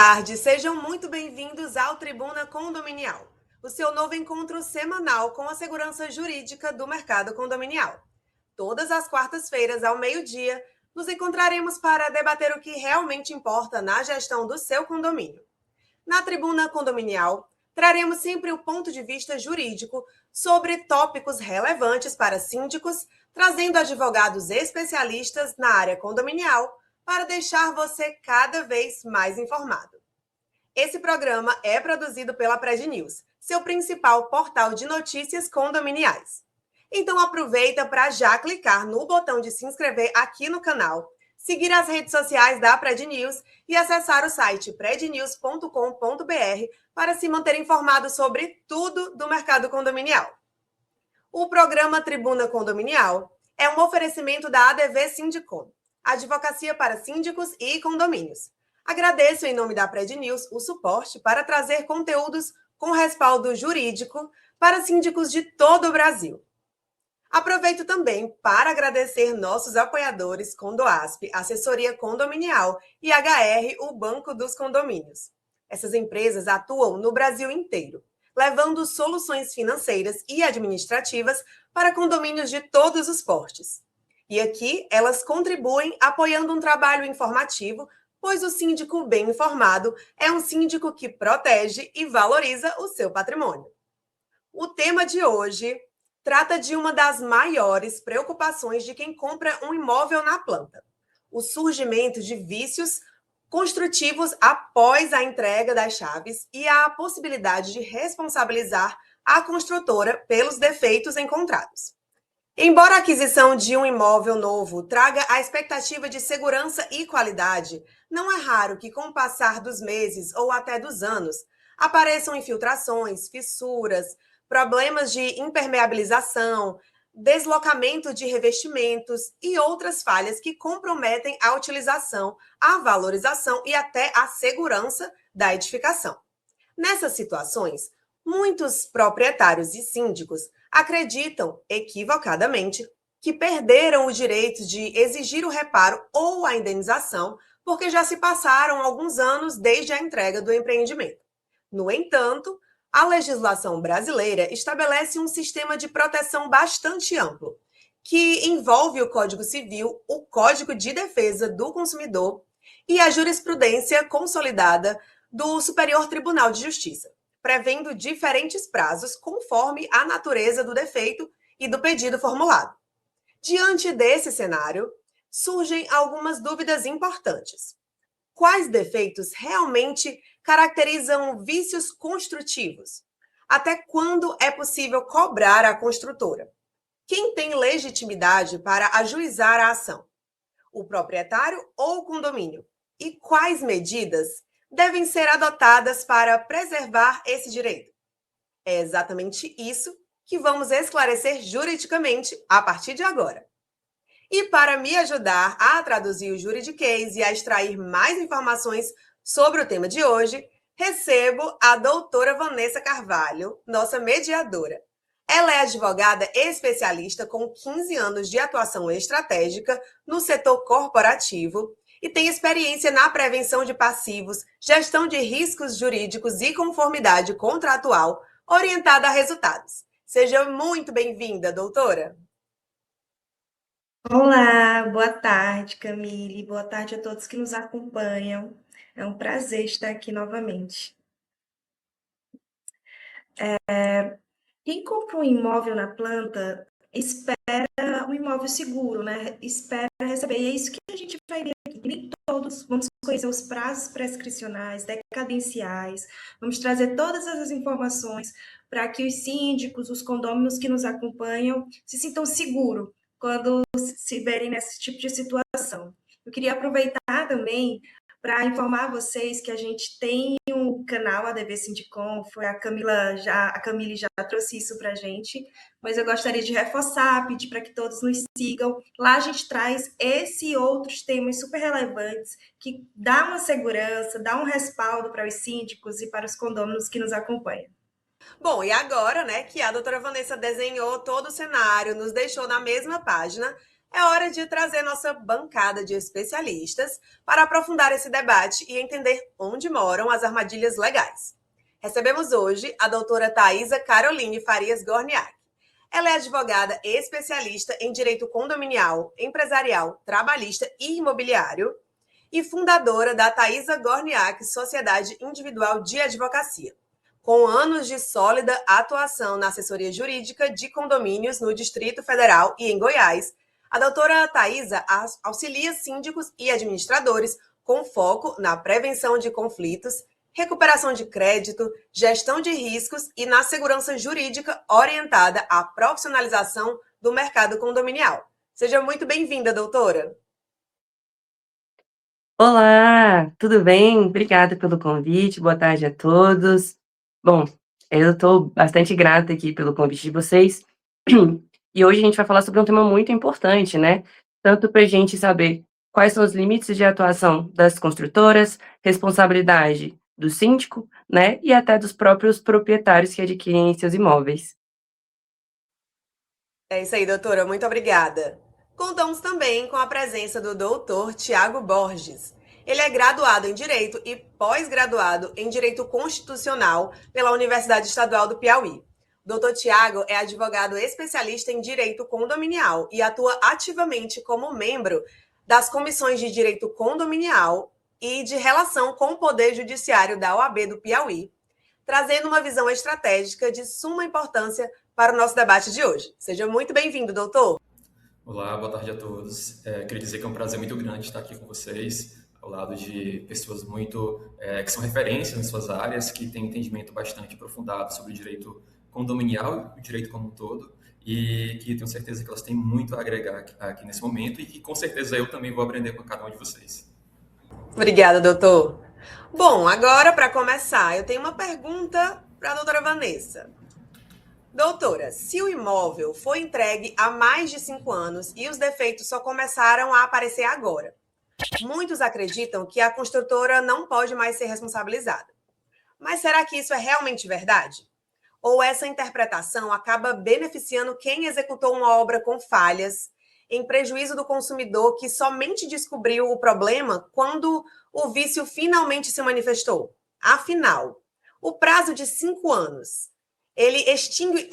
tarde, sejam muito bem-vindos ao Tribuna Condominial, o seu novo encontro semanal com a segurança jurídica do mercado condominial. Todas as quartas-feiras, ao meio-dia, nos encontraremos para debater o que realmente importa na gestão do seu condomínio. Na Tribuna Condominial, traremos sempre o ponto de vista jurídico sobre tópicos relevantes para síndicos, trazendo advogados especialistas na área condominial para deixar você cada vez mais informado. Esse programa é produzido pela Prednews, seu principal portal de notícias condominiais. Então aproveita para já clicar no botão de se inscrever aqui no canal, seguir as redes sociais da Prednews e acessar o site prednews.com.br para se manter informado sobre tudo do mercado condominial. O programa Tribuna Condominial é um oferecimento da ADV Sindicom, Advocacia para Síndicos e Condomínios. Agradeço, em nome da Prednews, o suporte para trazer conteúdos com respaldo jurídico para síndicos de todo o Brasil. Aproveito também para agradecer nossos apoiadores Condoasp, Assessoria Condominial, e HR, o Banco dos Condomínios. Essas empresas atuam no Brasil inteiro, levando soluções financeiras e administrativas para condomínios de todos os portes. E aqui elas contribuem apoiando um trabalho informativo, pois o síndico bem informado é um síndico que protege e valoriza o seu patrimônio. O tema de hoje trata de uma das maiores preocupações de quem compra um imóvel na planta: o surgimento de vícios construtivos após a entrega das chaves e a possibilidade de responsabilizar a construtora pelos defeitos encontrados. Embora a aquisição de um imóvel novo traga a expectativa de segurança e qualidade, não é raro que, com o passar dos meses ou até dos anos, apareçam infiltrações, fissuras, problemas de impermeabilização, deslocamento de revestimentos e outras falhas que comprometem a utilização, a valorização e até a segurança da edificação. Nessas situações, muitos proprietários e síndicos acreditam, equivocadamente, que perderam o direito de exigir o reparo ou a indenização porque já se passaram alguns anos desde a entrega do empreendimento. No entanto, a legislação brasileira estabelece um sistema de proteção bastante amplo, que envolve o Código Civil, o Código de Defesa do Consumidor e a jurisprudência consolidada do Superior Tribunal de Justiça, prevendo diferentes prazos conforme a natureza do defeito e do pedido formulado. Diante desse cenário, surgem algumas dúvidas importantes. Quais defeitos realmente caracterizam vícios construtivos? Até quando é possível cobrar a construtora? Quem tem legitimidade para ajuizar a ação? O proprietário ou o condomínio? E quais medidas devem ser adotadas para preservar esse direito? É exatamente isso que vamos esclarecer juridicamente a partir de agora. E para me ajudar a traduzir o juridiquês e a extrair mais informações sobre o tema de hoje, recebo a doutora Vanessa Carvalho, nossa mediadora. Ela é advogada especialista com 15 anos de atuação estratégica no setor corporativo e tem experiência na prevenção de passivos, gestão de riscos jurídicos e conformidade contratual orientada a resultados. Seja muito bem-vinda, doutora. Olá, boa tarde, Camille. Boa tarde a todos que nos acompanham. É um prazer estar aqui novamente. Quem compra um imóvel na planta espera um imóvel seguro, né? Espera receber. E é isso que a gente vai ver aqui. Nem todos vamos conhecer os prazos prescricionais, decadenciais. Vamos trazer todas essas informações para que os síndicos, os condôminos que nos acompanham se sintam seguros quando se verem nesse tipo de situação. Eu queria aproveitar também para informar vocês que a gente tem um canal ADV Sindicom, a Camille já trouxe isso para a gente, mas eu gostaria de reforçar, pedir para que todos nos sigam. Lá a gente traz esse e outros temas super relevantes que dá uma segurança, dá um respaldo para os síndicos e para os condôminos que nos acompanham. Bom, e agora, né, que a doutora Vanessa desenhou todo o cenário, nos deixou na mesma página, é hora de trazer nossa bancada de especialistas para aprofundar esse debate e entender onde moram as armadilhas legais. Recebemos hoje a doutora Thaisa Caroline Farias Gorniak. Ela é advogada especialista em direito condominial, empresarial, trabalhista e imobiliário e fundadora da Thaisa Gorniak Sociedade Individual de Advocacia, com anos de sólida atuação na assessoria jurídica de condomínios no Distrito Federal e em Goiás. A doutora Thaisa auxilia síndicos e administradores com foco na prevenção de conflitos, recuperação de crédito, gestão de riscos e na segurança jurídica orientada à profissionalização do mercado condominial. Seja muito bem-vinda, doutora. Olá, tudo bem? Obrigada pelo convite, boa tarde a todos. Bom, eu estou bastante grata aqui pelo convite de vocês. E hoje a gente vai falar sobre um tema muito importante, né? Tanto para a gente saber quais são os limites de atuação das construtoras, responsabilidade do síndico, né? E até dos próprios proprietários que adquirem seus imóveis. É isso aí, doutora. Muito obrigada. Contamos também com a presença do doutor Tiago Borges. Ele é graduado em Direito e pós-graduado em Direito Constitucional pela Universidade Estadual do Piauí. O doutor Tiago é advogado especialista em Direito Condominial e atua ativamente como membro das comissões de Direito Condominial e de Relação com o Poder Judiciário da OAB do Piauí, trazendo uma visão estratégica de suma importância para o nosso debate de hoje. Seja muito bem-vindo, doutor. Olá, boa tarde a todos. Queria dizer que é um prazer muito grande estar aqui com vocês, ao lado de pessoas que são referências em suas áreas, que têm um entendimento bastante aprofundado sobre o direito condominial e o direito como um todo, e que tenho certeza que elas têm muito a agregar aqui nesse momento e que com certeza eu também vou aprender com cada um de vocês. Obrigada, doutor. Bom, agora para começar, eu tenho uma pergunta para a doutora Vanessa. Doutora, se o imóvel foi entregue há mais de 5 anos e os defeitos só começaram a aparecer agora, muitos acreditam que a construtora não pode mais ser responsabilizada. Mas será que isso é realmente verdade? Ou essa interpretação acaba beneficiando quem executou uma obra com falhas, em prejuízo do consumidor que somente descobriu o problema quando o vício finalmente se manifestou? Afinal, o prazo de 5 anos, ele extingue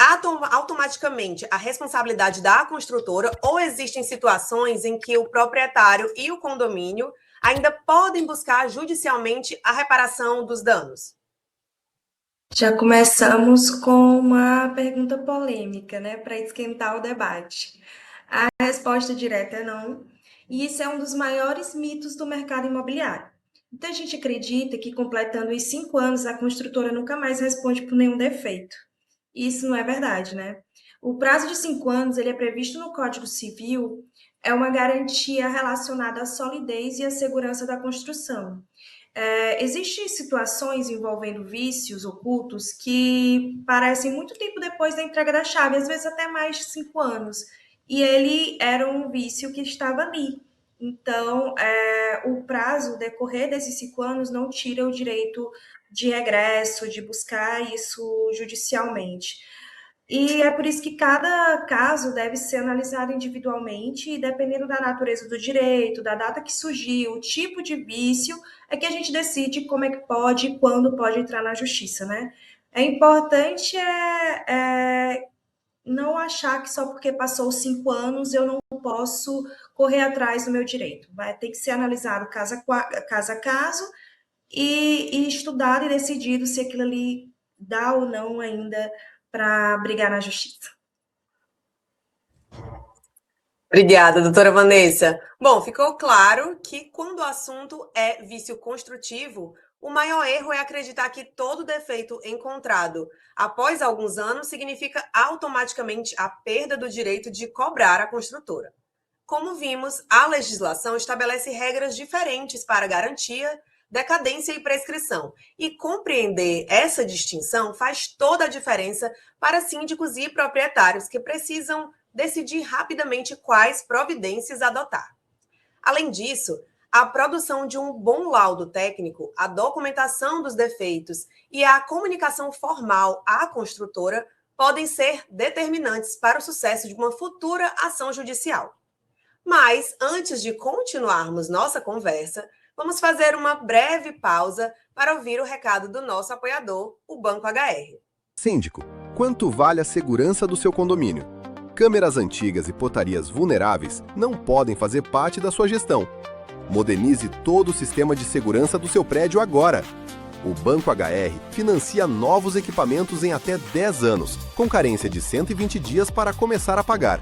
automaticamente a responsabilidade da construtora ou existem situações em que o proprietário e o condomínio ainda podem buscar judicialmente a reparação dos danos? Já começamos com uma pergunta polêmica, né, para esquentar o debate. A resposta direta é não, e isso é um dos maiores mitos do mercado imobiliário. Então, a gente acredita que completando os 5 anos, a construtora nunca mais responde por nenhum defeito. Isso não é verdade, né? O prazo de 5 anos, ele é previsto no Código Civil, é uma garantia relacionada à solidez e à segurança da construção. Existem situações envolvendo vícios ocultos que parecem muito tempo depois da entrega da chave, às vezes até mais de 5 anos. E ele era um vício que estava ali. Então, o prazo, o decorrer desses 5 anos, não tira o direito de regresso, de buscar isso judicialmente. E é por isso que cada caso deve ser analisado individualmente e dependendo da natureza do direito, da data que surgiu, o tipo de vício, é que a gente decide como é que pode e quando pode entrar na justiça, né? É importante não achar que só porque passou 5 anos eu não posso correr atrás do meu direito. Vai ter que ser analisado caso a caso e estudado e decidido se aquilo ali dá ou não ainda para brigar na justiça. Obrigada, doutora Vanessa. Bom, ficou claro que quando o assunto é vício construtivo, o maior erro é acreditar que todo defeito encontrado após alguns anos significa automaticamente a perda do direito de cobrar a construtora. Como vimos, a legislação estabelece regras diferentes para garantia, decadência e prescrição. E compreender essa distinção faz toda a diferença para síndicos e proprietários que precisam decidir rapidamente quais providências adotar. Além disso, a produção de um bom laudo técnico, a documentação dos defeitos e a comunicação formal à construtora podem ser determinantes para o sucesso de uma futura ação judicial. Mas, antes de continuarmos nossa conversa, vamos fazer uma breve pausa para ouvir o recado do nosso apoiador, o Banco HR. Síndico, quanto vale a segurança do seu condomínio? Câmeras antigas e portarias vulneráveis não podem fazer parte da sua gestão. Modernize todo o sistema de segurança do seu prédio agora. O Banco HR financia novos equipamentos em até 10 anos, com carência de 120 dias para começar a pagar.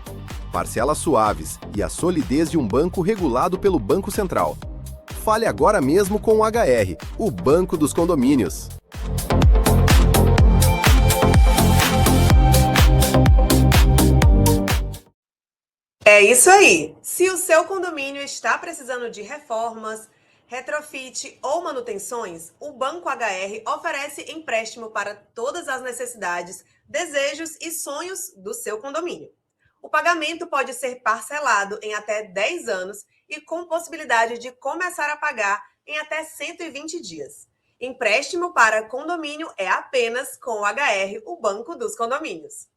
Parcelas suaves e a solidez de um banco regulado pelo Banco Central. Fale agora mesmo com o HR, o Banco dos Condomínios. É isso aí! Se o seu condomínio está precisando de reformas, retrofit ou manutenções, o Banco HR oferece empréstimo para todas as necessidades, desejos e sonhos do seu condomínio. O pagamento pode ser parcelado em até 10 anos e com possibilidade de começar a pagar em até 120 dias. Empréstimo para condomínio é apenas com o HR, o Banco dos Condomínios.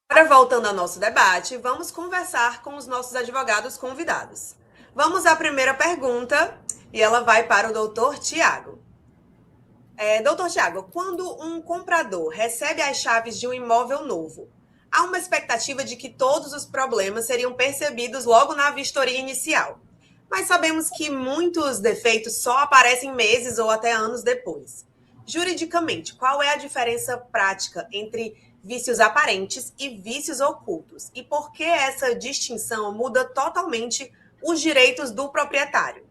Agora, voltando ao nosso debate, vamos conversar com os nossos advogados convidados. Vamos à primeira pergunta e ela vai para o doutor Tiago. Doutor Tiago, quando um comprador recebe as chaves de um imóvel novo, há uma expectativa de que todos os problemas seriam percebidos logo na vistoria inicial. Mas sabemos que muitos defeitos só aparecem meses ou até anos depois. Juridicamente, qual é a diferença prática entre vícios aparentes e vícios ocultos? E por que essa distinção muda totalmente os direitos do proprietário?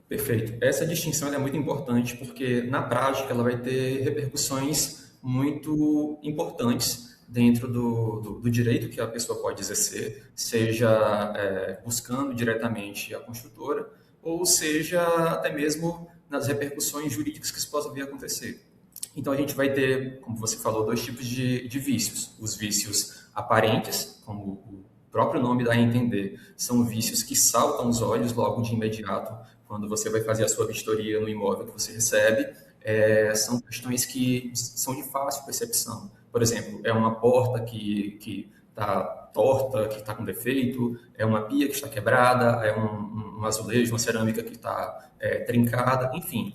Perfeito. Essa distinção é muito importante porque, na prática, ela vai ter repercussões muito importantes dentro do direito que a pessoa pode exercer, seja buscando diretamente a construtora, ou seja até mesmo nas repercussões jurídicas que isso possa vir a acontecer. Então, a gente vai ter, como você falou, dois tipos de vícios. Os vícios aparentes, como o próprio nome dá a entender, são vícios que saltam os olhos logo de imediato, quando você vai fazer a sua vistoria no imóvel que você recebe. São questões que são de fácil percepção. Por exemplo, é uma porta que está torta, que está com defeito, é uma pia que está quebrada, é um azulejo, uma cerâmica que está trincada, enfim.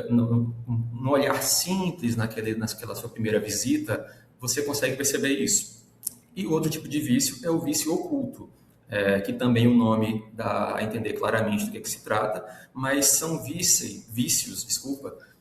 No olhar simples, naquela sua primeira visita, você consegue perceber isso. E outro tipo de vício é o vício oculto, que também o nome dá a entender claramente do que se trata, mas são vícios,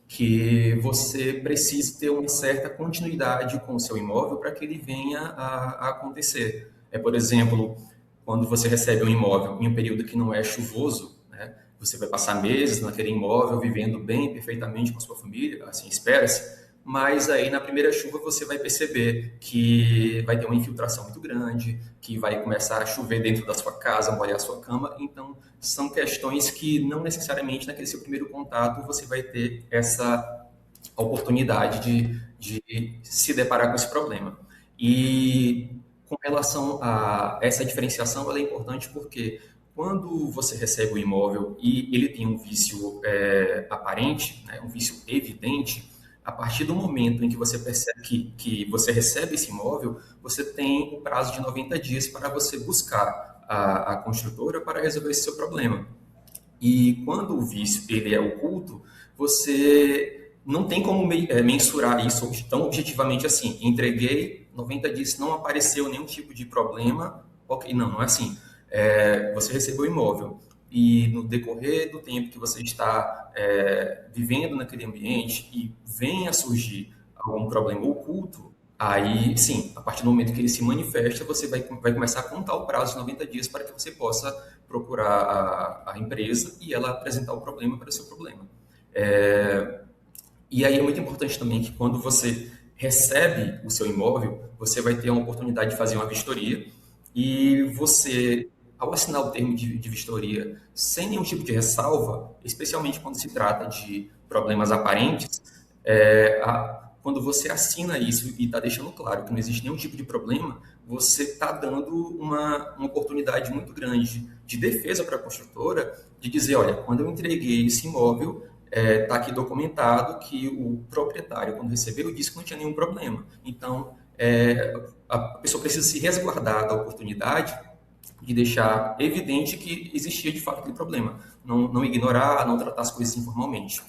que você precisa ter uma certa continuidade com o seu imóvel para que ele venha a acontecer. Por exemplo, quando você recebe um imóvel em um período que não é chuvoso, né, você vai passar meses naquele imóvel, vivendo bem, perfeitamente com a sua família, assim espera-se, mas aí na primeira chuva você vai perceber que vai ter uma infiltração muito grande, que vai começar a chover dentro da sua casa, molhar a sua cama. Então, são questões que não necessariamente naquele seu primeiro contato você vai ter essa oportunidade de se deparar com esse problema. E com relação a essa diferenciação, ela é importante porque quando você recebe o imóvel e ele tem um vício aparente, né, um vício evidente, a partir do momento em que você percebe que você recebe esse imóvel, você tem um prazo de 90 dias para você buscar a construtora para resolver esse seu problema. E quando o vício ele é oculto, você não tem como mensurar isso tão objetivamente assim. Entreguei, 90 dias, não apareceu nenhum tipo de problema. Ok, não é assim. Você recebeu o imóvel. E no decorrer do tempo que você está vivendo naquele ambiente e vem a surgir algum problema oculto, aí sim, a partir do momento que ele se manifesta, você vai começar a contar o prazo de 90 dias para que você possa procurar a empresa e ela apresentar o problema para o seu problema. E aí é muito importante também que quando você recebe o seu imóvel, você vai ter uma oportunidade de fazer uma vistoria e você, ao assinar o termo de vistoria sem nenhum tipo de ressalva, especialmente quando se trata de problemas aparentes, quando você assina isso e está deixando claro que não existe nenhum tipo de problema, você está dando uma oportunidade muito grande de defesa para a construtora de dizer, olha, quando eu entreguei esse imóvel, está aqui documentado que o proprietário, quando recebeu, disse que não tinha nenhum problema. Então, a pessoa precisa se resguardar da oportunidade de deixar evidente que existia de fato aquele problema, não ignorar, não tratar as coisas informalmente.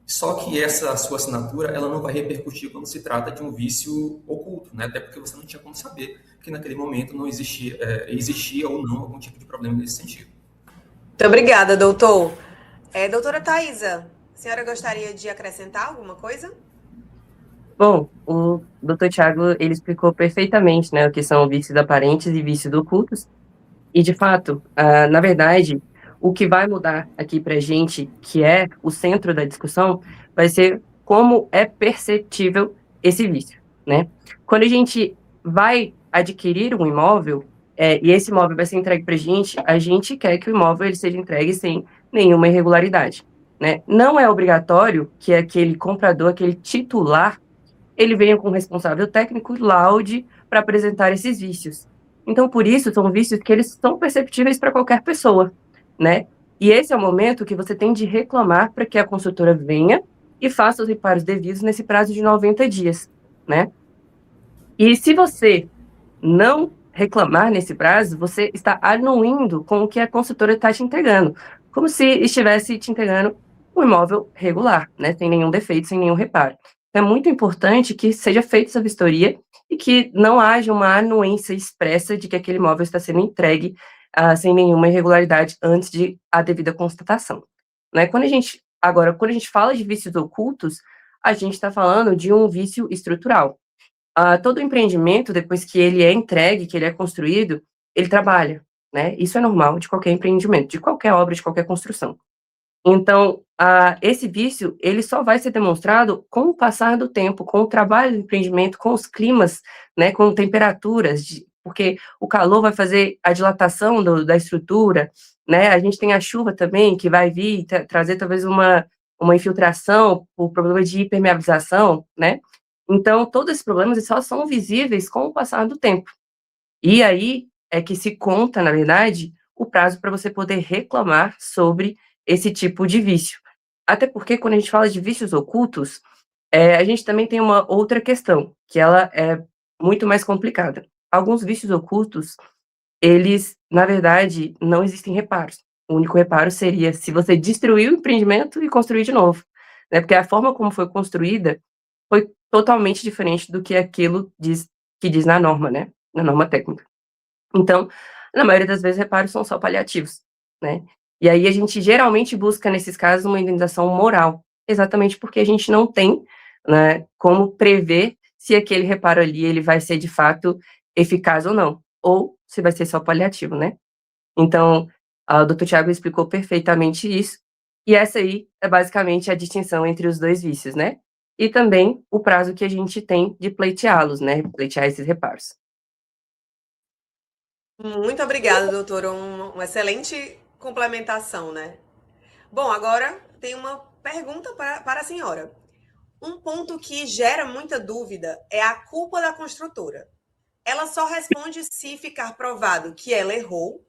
Só que essa sua assinatura, ela não vai repercutir quando se trata de um vício oculto, né? Até porque você não tinha como saber que naquele momento não existia ou não algum tipo de problema nesse sentido. Muito obrigada, doutor. Doutora Thaisa, a senhora gostaria de acrescentar alguma coisa? Bom, o Dr. Tiago, ele explicou perfeitamente, né, o que são vícios aparentes e vícios ocultos. E, de fato, na verdade, o que vai mudar aqui para a gente, que é o centro da discussão, vai ser como é perceptível esse vício, né? Quando a gente vai adquirir um imóvel, e esse imóvel vai ser entregue para a gente quer que o imóvel ele seja entregue sem nenhuma irregularidade, né? Não é obrigatório que aquele comprador, aquele titular, ele venha com um responsável técnico laude para apresentar esses vícios. Então, por isso, são vícios que eles são perceptíveis para qualquer pessoa, né? E esse é o momento que você tem de reclamar para que a consultora venha e faça os reparos devidos nesse prazo de 90 dias, né? E se você não reclamar nesse prazo, você está anuindo com o que a consultora está te entregando, como se estivesse te entregando um imóvel regular, né? Sem nenhum defeito, sem nenhum reparo. É muito importante que seja feita essa vistoria e que não haja uma anuência expressa de que aquele imóvel está sendo entregue sem nenhuma irregularidade antes de a devida constatação, né? Quando a gente fala de vícios ocultos, a gente está falando de um vício estrutural. Todo empreendimento, depois que ele é entregue, que ele é construído, ele trabalha, né? Isso é normal de qualquer empreendimento, de qualquer obra, de qualquer construção. Então, esse vício, ele só vai ser demonstrado com o passar do tempo, com o trabalho do empreendimento, com os climas, né, com temperaturas, porque o calor vai fazer a dilatação da estrutura, né, a gente tem a chuva também, que vai vir trazer talvez uma infiltração por problema de impermeabilização, né, então todos esses problemas eles só são visíveis com o passar do tempo. E aí é que se conta, na verdade, o prazo para você poder reclamar sobre esse tipo de vício. Até porque quando a gente fala de vícios ocultos, a gente também tem uma outra questão, que ela é muito mais complicada. Alguns vícios ocultos, eles, na verdade, não existem reparos. O único reparo seria se você destruir o empreendimento e construir de novo, né? Porque a forma como foi construída foi totalmente diferente do que aquilo que diz na norma, né? Na norma técnica. Então, na maioria das vezes, reparos são só paliativos, né? E aí a gente geralmente busca, nesses casos, uma indenização moral, exatamente porque a gente não tem, né, como prever se aquele reparo ali ele vai ser de fato eficaz ou não, ou se vai ser só paliativo, né? Então, o Dr. Tiago explicou perfeitamente isso, e essa aí é basicamente a distinção entre os dois vícios, né? E também o prazo que a gente tem de pleiteá-los, né? Pleitear esses reparos. Muito obrigada, doutora. Uma excelente complementação, né? Bom, agora tem uma pergunta para a senhora. Um ponto que gera muita dúvida é a culpa da construtora. Ela só responde se ficar provado que ela errou,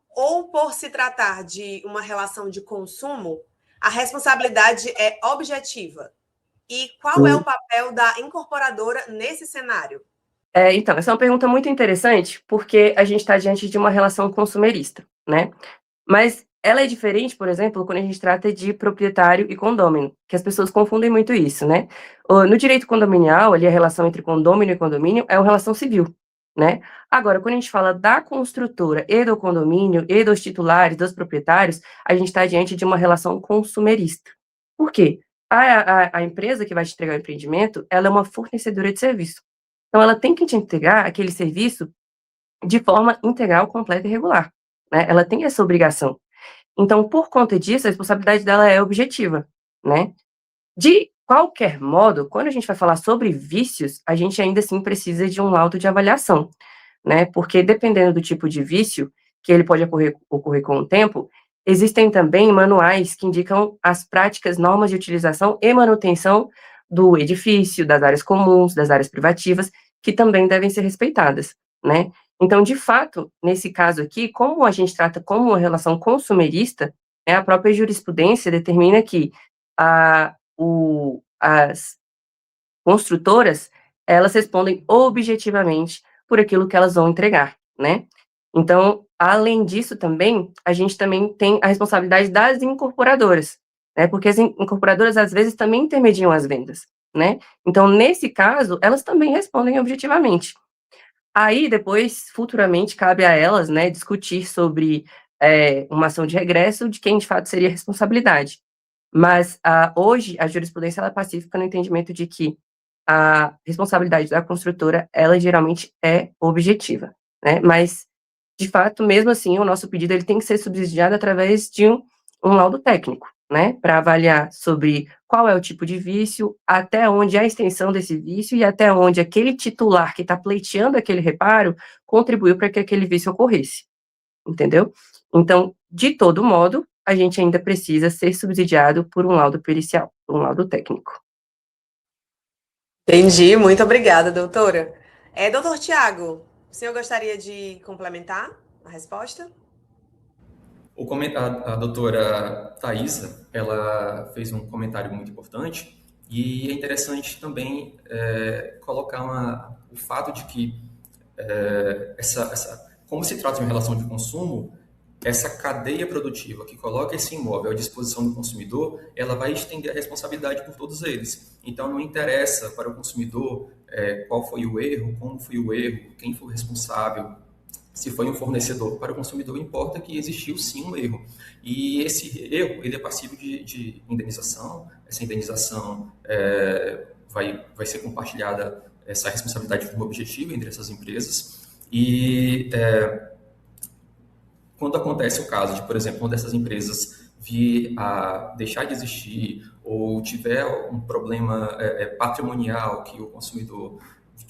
ou por se tratar de uma relação de consumo, a responsabilidade é objetiva. E qual é o papel da incorporadora nesse cenário? Então, essa é uma pergunta muito interessante, porque a gente está diante de uma relação consumerista, né? Mas ela é diferente, por exemplo, quando a gente trata de proprietário e condômino, que as pessoas confundem muito isso, né? No direito condominial, ali a relação entre condômino e condomínio é uma relação civil, né? Agora, quando a gente fala da construtora e do condomínio, e dos titulares, dos proprietários, a gente está diante de uma relação consumerista. Por quê? A empresa que vai te entregar o empreendimento, ela é uma fornecedora de serviço. Então, ela tem que te entregar aquele serviço de forma integral, completa e regular, né? Ela tem essa obrigação. Então, por conta disso, a responsabilidade dela é objetiva, né? De qualquer modo, quando a gente vai falar sobre vícios, a gente ainda assim precisa de um laudo de avaliação, né? Porque dependendo do tipo de vício, que ele pode ocorrer com o tempo, existem também manuais que indicam as práticas, normas de utilização e manutenção do edifício, das áreas comuns, das áreas privativas, que também devem ser respeitadas, né? Então, de fato, nesse caso aqui, como a gente trata como uma relação consumerista, a própria jurisprudência determina que as construtoras, elas respondem objetivamente por aquilo que elas vão entregar, né? Então, além disso também, a gente também tem a responsabilidade das incorporadoras, né? Porque as incorporadoras, às vezes, também intermediam as vendas, né? Então, nesse caso, elas também respondem objetivamente. Aí, depois, futuramente, cabe a elas, né, discutir sobre uma ação de regresso de quem, de fato, seria a responsabilidade. Mas, hoje, a jurisprudência ela é pacífica no entendimento de que a responsabilidade da construtora, ela geralmente é objetiva, né? Mas, de fato, mesmo assim, o nosso pedido ele tem que ser subsidiado através de um laudo técnico, né? Para avaliar sobre qual é o tipo de vício, até onde é a extensão desse vício e até onde aquele titular que está pleiteando aquele reparo contribuiu para que aquele vício ocorresse, entendeu? Então, de todo modo, a gente ainda precisa ser subsidiado por um laudo pericial, por um laudo técnico. Entendi, muito obrigada, doutora. Doutor Tiago, o senhor gostaria de complementar a resposta? A doutora Thaisa, ela fez um comentário muito importante e é interessante também colocar o fato de que como se trata de uma relação de consumo, essa cadeia produtiva que coloca esse imóvel à disposição do consumidor, ela vai estender a responsabilidade por todos eles. Então, não interessa para o consumidor qual foi o erro, como foi o erro, quem foi o responsável, se foi um fornecedor. Para o consumidor, importa que existiu sim um erro. E esse erro ele é passível de indenização. Essa indenização vai ser compartilhada, essa responsabilidade de forma objetiva entre essas empresas. E quando acontece o caso de, por exemplo, uma dessas empresas vir a deixar de existir ou tiver um problema patrimonial que o consumidor,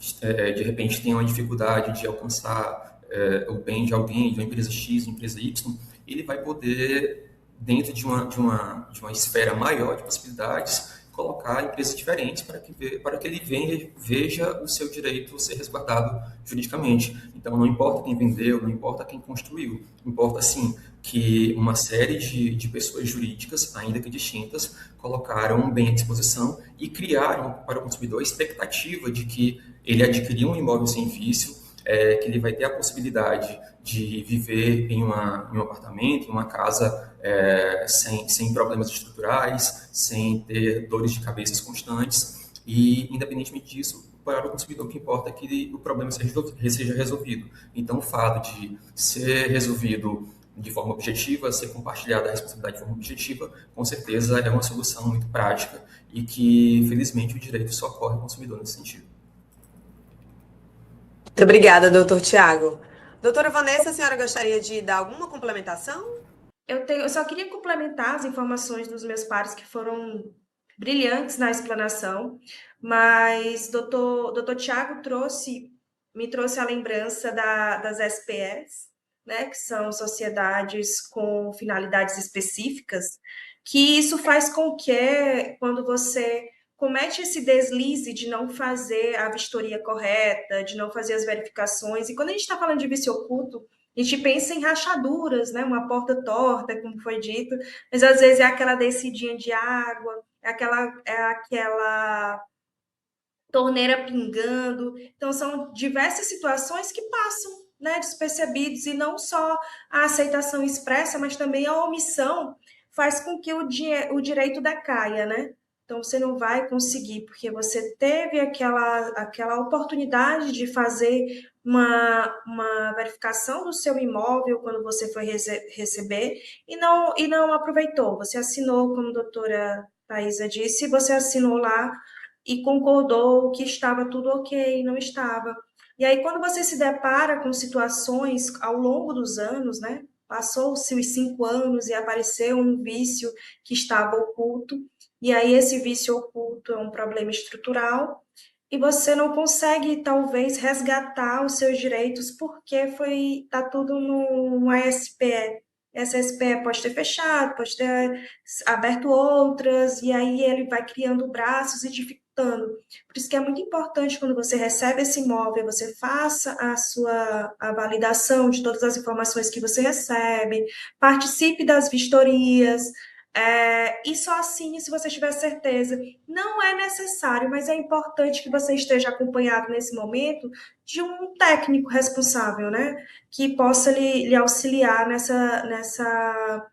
de repente, tem uma dificuldade de alcançar o bem de alguém, de uma empresa X, de uma empresa Y, ele vai poder, dentro de uma esfera maior de possibilidades, colocar empresas diferentes para que ele veja o seu direito ser resguardado juridicamente. Então, não importa quem vendeu, não importa quem construiu, importa, sim, que uma série de pessoas jurídicas, ainda que distintas, colocaram um bem à disposição e criaram para o consumidor a expectativa de que ele adquiriu um imóvel sem vício, que ele vai ter a possibilidade de viver em um apartamento, em uma casa sem problemas estruturais, sem ter dores de cabeça constantes. E, independentemente disso, para o consumidor, o que importa é que o problema seja resolvido. Então, o fato de ser resolvido de forma objetiva, ser compartilhada a responsabilidade de forma objetiva, com certeza é uma solução muito prática e que, felizmente, o direito socorre o consumidor nesse sentido. Muito obrigada, doutor Tiago. Doutora Vanessa, a senhora gostaria de dar alguma complementação? Eu só queria complementar as informações dos meus pares que foram brilhantes na explanação, mas doutor Tiago me trouxe a lembrança das SPS, né, que são sociedades com finalidades específicas, que isso faz com que, quando você comete esse deslize de não fazer a vistoria correta, de não fazer as verificações, e quando a gente está falando de vício oculto, a gente pensa em rachaduras, né? Uma porta torta, como foi dito, mas às vezes é aquela descidinha de água, é aquela torneira pingando. Então, são diversas situações que passam, né, despercebidos, e não só a aceitação expressa, mas também a omissão faz com que o direito decaia, né? Então, você não vai conseguir, porque você teve aquela oportunidade de fazer uma verificação do seu imóvel quando você foi receber e não aproveitou. Você assinou, como a doutora Thaisa disse, você assinou lá e concordou que estava tudo ok, não estava. E aí, quando você se depara com situações ao longo dos anos, né? Passou-se os 5 anos e apareceu um vício que estava oculto, e aí esse vício oculto é um problema estrutural, e você não consegue, talvez, resgatar os seus direitos porque está tudo numa SPE. Essa SPE pode ter fechado, pode ter aberto outras, e aí ele vai criando braços e dificultando. Por isso que é muito importante, quando você recebe esse imóvel, você faça a validação de todas as informações que você recebe, participe das vistorias, E só assine se você tiver certeza. Não é necessário, mas é importante que você esteja acompanhado nesse momento de um técnico responsável, né? Que possa lhe auxiliar nessa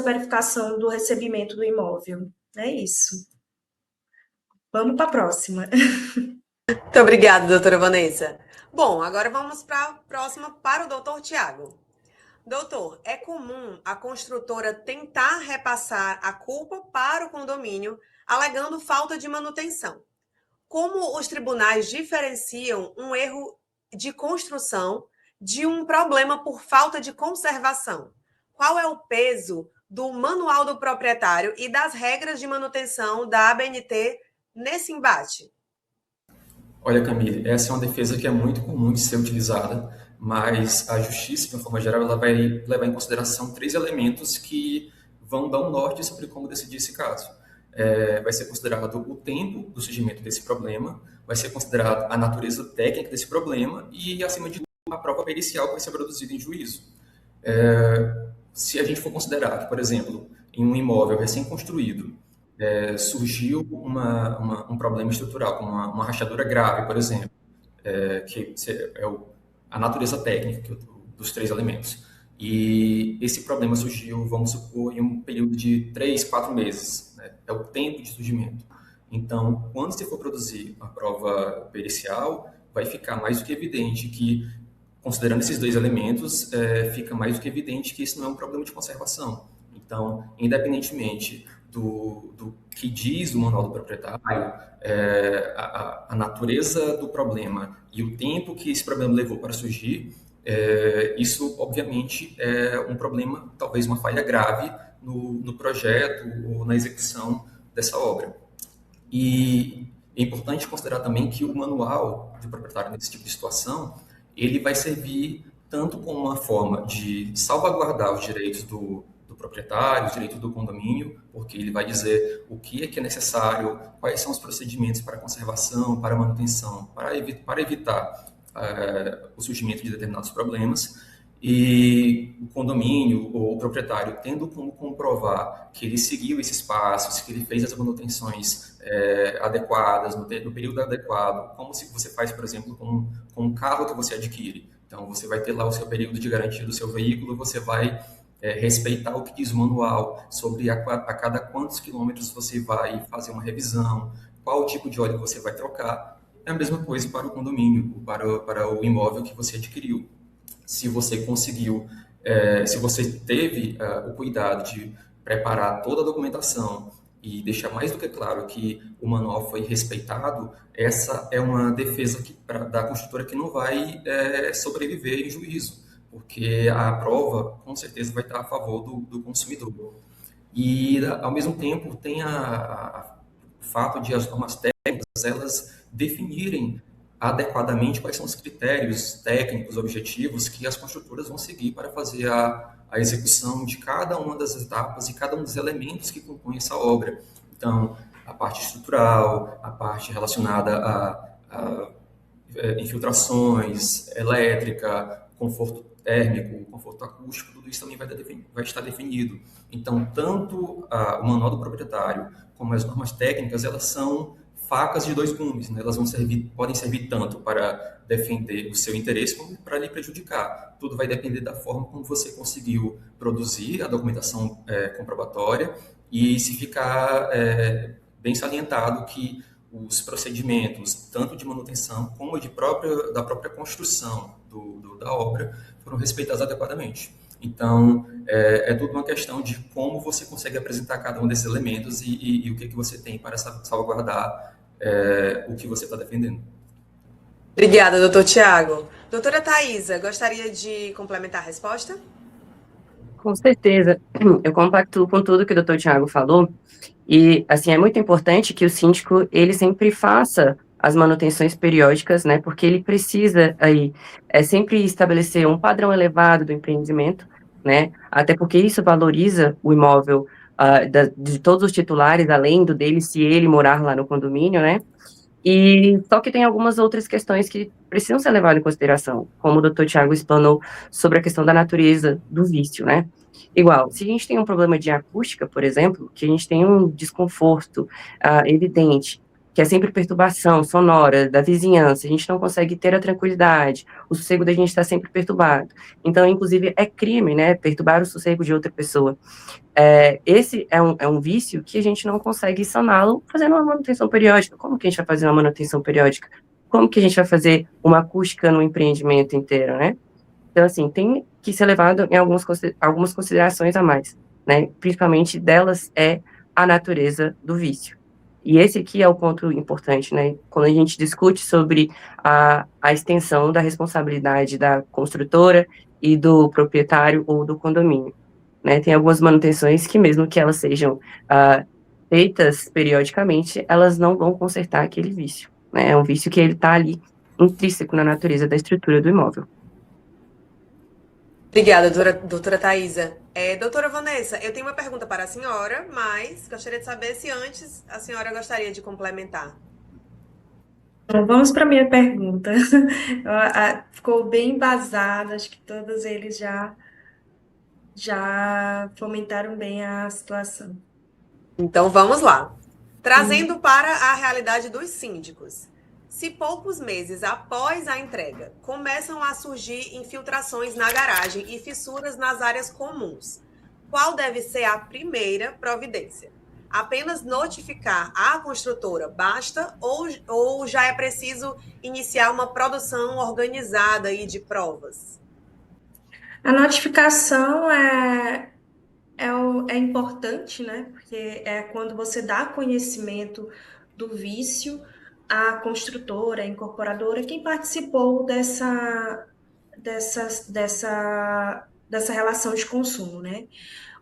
verificação do recebimento do imóvel. É isso. Vamos para a próxima. Muito obrigada, doutora Vanessa. Bom, agora vamos para a próxima, para o doutor Tiago. Doutor, é comum a construtora tentar repassar a culpa para o condomínio, alegando falta de manutenção. Como os tribunais diferenciam um erro de construção de um problema por falta de conservação? Qual é o peso do manual do proprietário e das regras de manutenção da ABNT nesse embate? Olha, Camille, essa é uma defesa que é muito comum de ser utilizada, mas a justiça, de uma forma geral, ela vai levar em consideração 3 elementos que vão dar um norte sobre como decidir esse caso. Vai ser considerado o tempo do surgimento desse problema, vai ser considerado a natureza técnica desse problema e, acima de tudo, a prova pericial que vai ser produzida em juízo. Se a gente for considerar que, por exemplo, em um imóvel recém-construído, surgiu um problema estrutural, como uma rachadura grave, por exemplo, que é a natureza técnica dos 3 elementos. E esse problema surgiu, vamos supor, em um período de 3, 4 meses, né? É o tempo de surgimento. Então, quando você for produzir a prova pericial, vai ficar mais do que evidente que, considerando esses 2 elementos, fica mais do que evidente que isso não é um problema de conservação. Então, independentemente do que diz o manual do proprietário, a natureza do problema e o tempo que esse problema levou para surgir, isso, obviamente, é um problema, talvez uma falha grave no projeto ou na execução dessa obra. E é importante considerar também que o manual do proprietário nesse tipo de situação, ele vai servir tanto como uma forma de salvaguardar os direitos do proprietário, os direitos do condomínio, porque ele vai dizer o que é necessário, quais são os procedimentos para conservação, para manutenção, para evitar o surgimento de determinados problemas, e o condomínio ou o proprietário tendo como comprovar que ele seguiu esses passos, que ele fez as manutenções adequadas, no período adequado, como se você faz, por exemplo, com um carro que você adquire. Então, você vai ter lá o seu período de garantia do seu veículo, você vai respeitar o que diz o manual sobre a cada quantos quilômetros você vai fazer uma revisão, qual tipo de óleo você vai trocar. É a mesma coisa para o condomínio, para o imóvel que você adquiriu. Se você conseguiu, se você teve o cuidado de preparar toda a documentação e deixar mais do que claro que o manual foi respeitado, essa é uma defesa da construtora que não vai sobreviver em juízo, porque a prova, com certeza, vai estar a favor do consumidor. E, ao mesmo tempo, tem o fato de as normas técnicas, elas definirem adequadamente quais são os critérios técnicos, objetivos que as construtoras vão seguir para fazer a execução de cada uma das etapas e cada um dos elementos que compõem essa obra. Então, a parte estrutural, a parte relacionada a infiltrações, elétrica, conforto térmico, conforto acústico, tudo isso também vai estar definido. Então, tanto o manual do proprietário como as normas técnicas, elas são facas de 2 gumes, né? Elas podem servir tanto para defender o seu interesse como para lhe prejudicar. Tudo vai depender da forma como você conseguiu produzir a documentação comprobatória e se ficar bem salientado que os procedimentos, tanto de manutenção como da própria construção da obra, foram respeitados adequadamente. Então, é tudo uma questão de como você consegue apresentar cada um desses elementos e o que você tem para salvaguardar o que você está defendendo. Obrigada, doutor Tiago. Doutora Thaisa, gostaria de complementar a resposta? Com certeza. Eu compactuo com tudo que o doutor Tiago falou. E, assim, é muito importante que o síndico, ele sempre faça as manutenções periódicas, né? Porque ele precisa, aí, sempre estabelecer um padrão elevado do empreendimento, né? Até porque isso valoriza o imóvel de todos os titulares, além do dele, se ele morar lá no condomínio, né? E só que tem algumas outras questões que precisam ser levadas em consideração, como o doutor Tiago explanou sobre a questão da natureza do vício, né? Igual, se a gente tem um problema de acústica, por exemplo, que a gente tem um desconforto evidente, que é sempre perturbação sonora da vizinhança, a gente não consegue ter a tranquilidade, o sossego da gente está sempre perturbado. Então, inclusive, é crime, né, perturbar o sossego de outra pessoa. Esse é um vício que a gente não consegue saná-lo fazendo uma manutenção periódica. Como que a gente vai fazer uma manutenção periódica? Como que a gente vai fazer uma acústica no empreendimento inteiro, né? Então, assim, tem que ser levado em algumas considerações a mais, né? Principalmente delas é a natureza do vício. E esse aqui é o ponto importante, né? Quando a gente discute sobre a extensão da responsabilidade da construtora e do proprietário ou do condomínio, né? Tem algumas manutenções que, mesmo que elas sejam feitas periodicamente, elas não vão consertar aquele vício, né? É um vício que ele está ali intrínseco na natureza da estrutura do imóvel. Obrigada, doutora Thaisa. Doutora Vanessa, eu tenho uma pergunta para a senhora, mas gostaria de saber se antes a senhora gostaria de complementar. Então, vamos para a minha pergunta. Ficou bem embasada, acho que todos eles já fomentaram bem a situação. Então vamos lá. Trazendo para a realidade dos síndicos. Se poucos meses após a entrega começam a surgir infiltrações na garagem e fissuras nas áreas comuns, qual deve ser a primeira providência? Apenas notificar a construtora basta ou já é preciso iniciar uma produção organizada aí de provas? A notificação é importante, né? Porque é quando você dá conhecimento do vício à construtora, à incorporadora, quem participou dessa relação de consumo, né?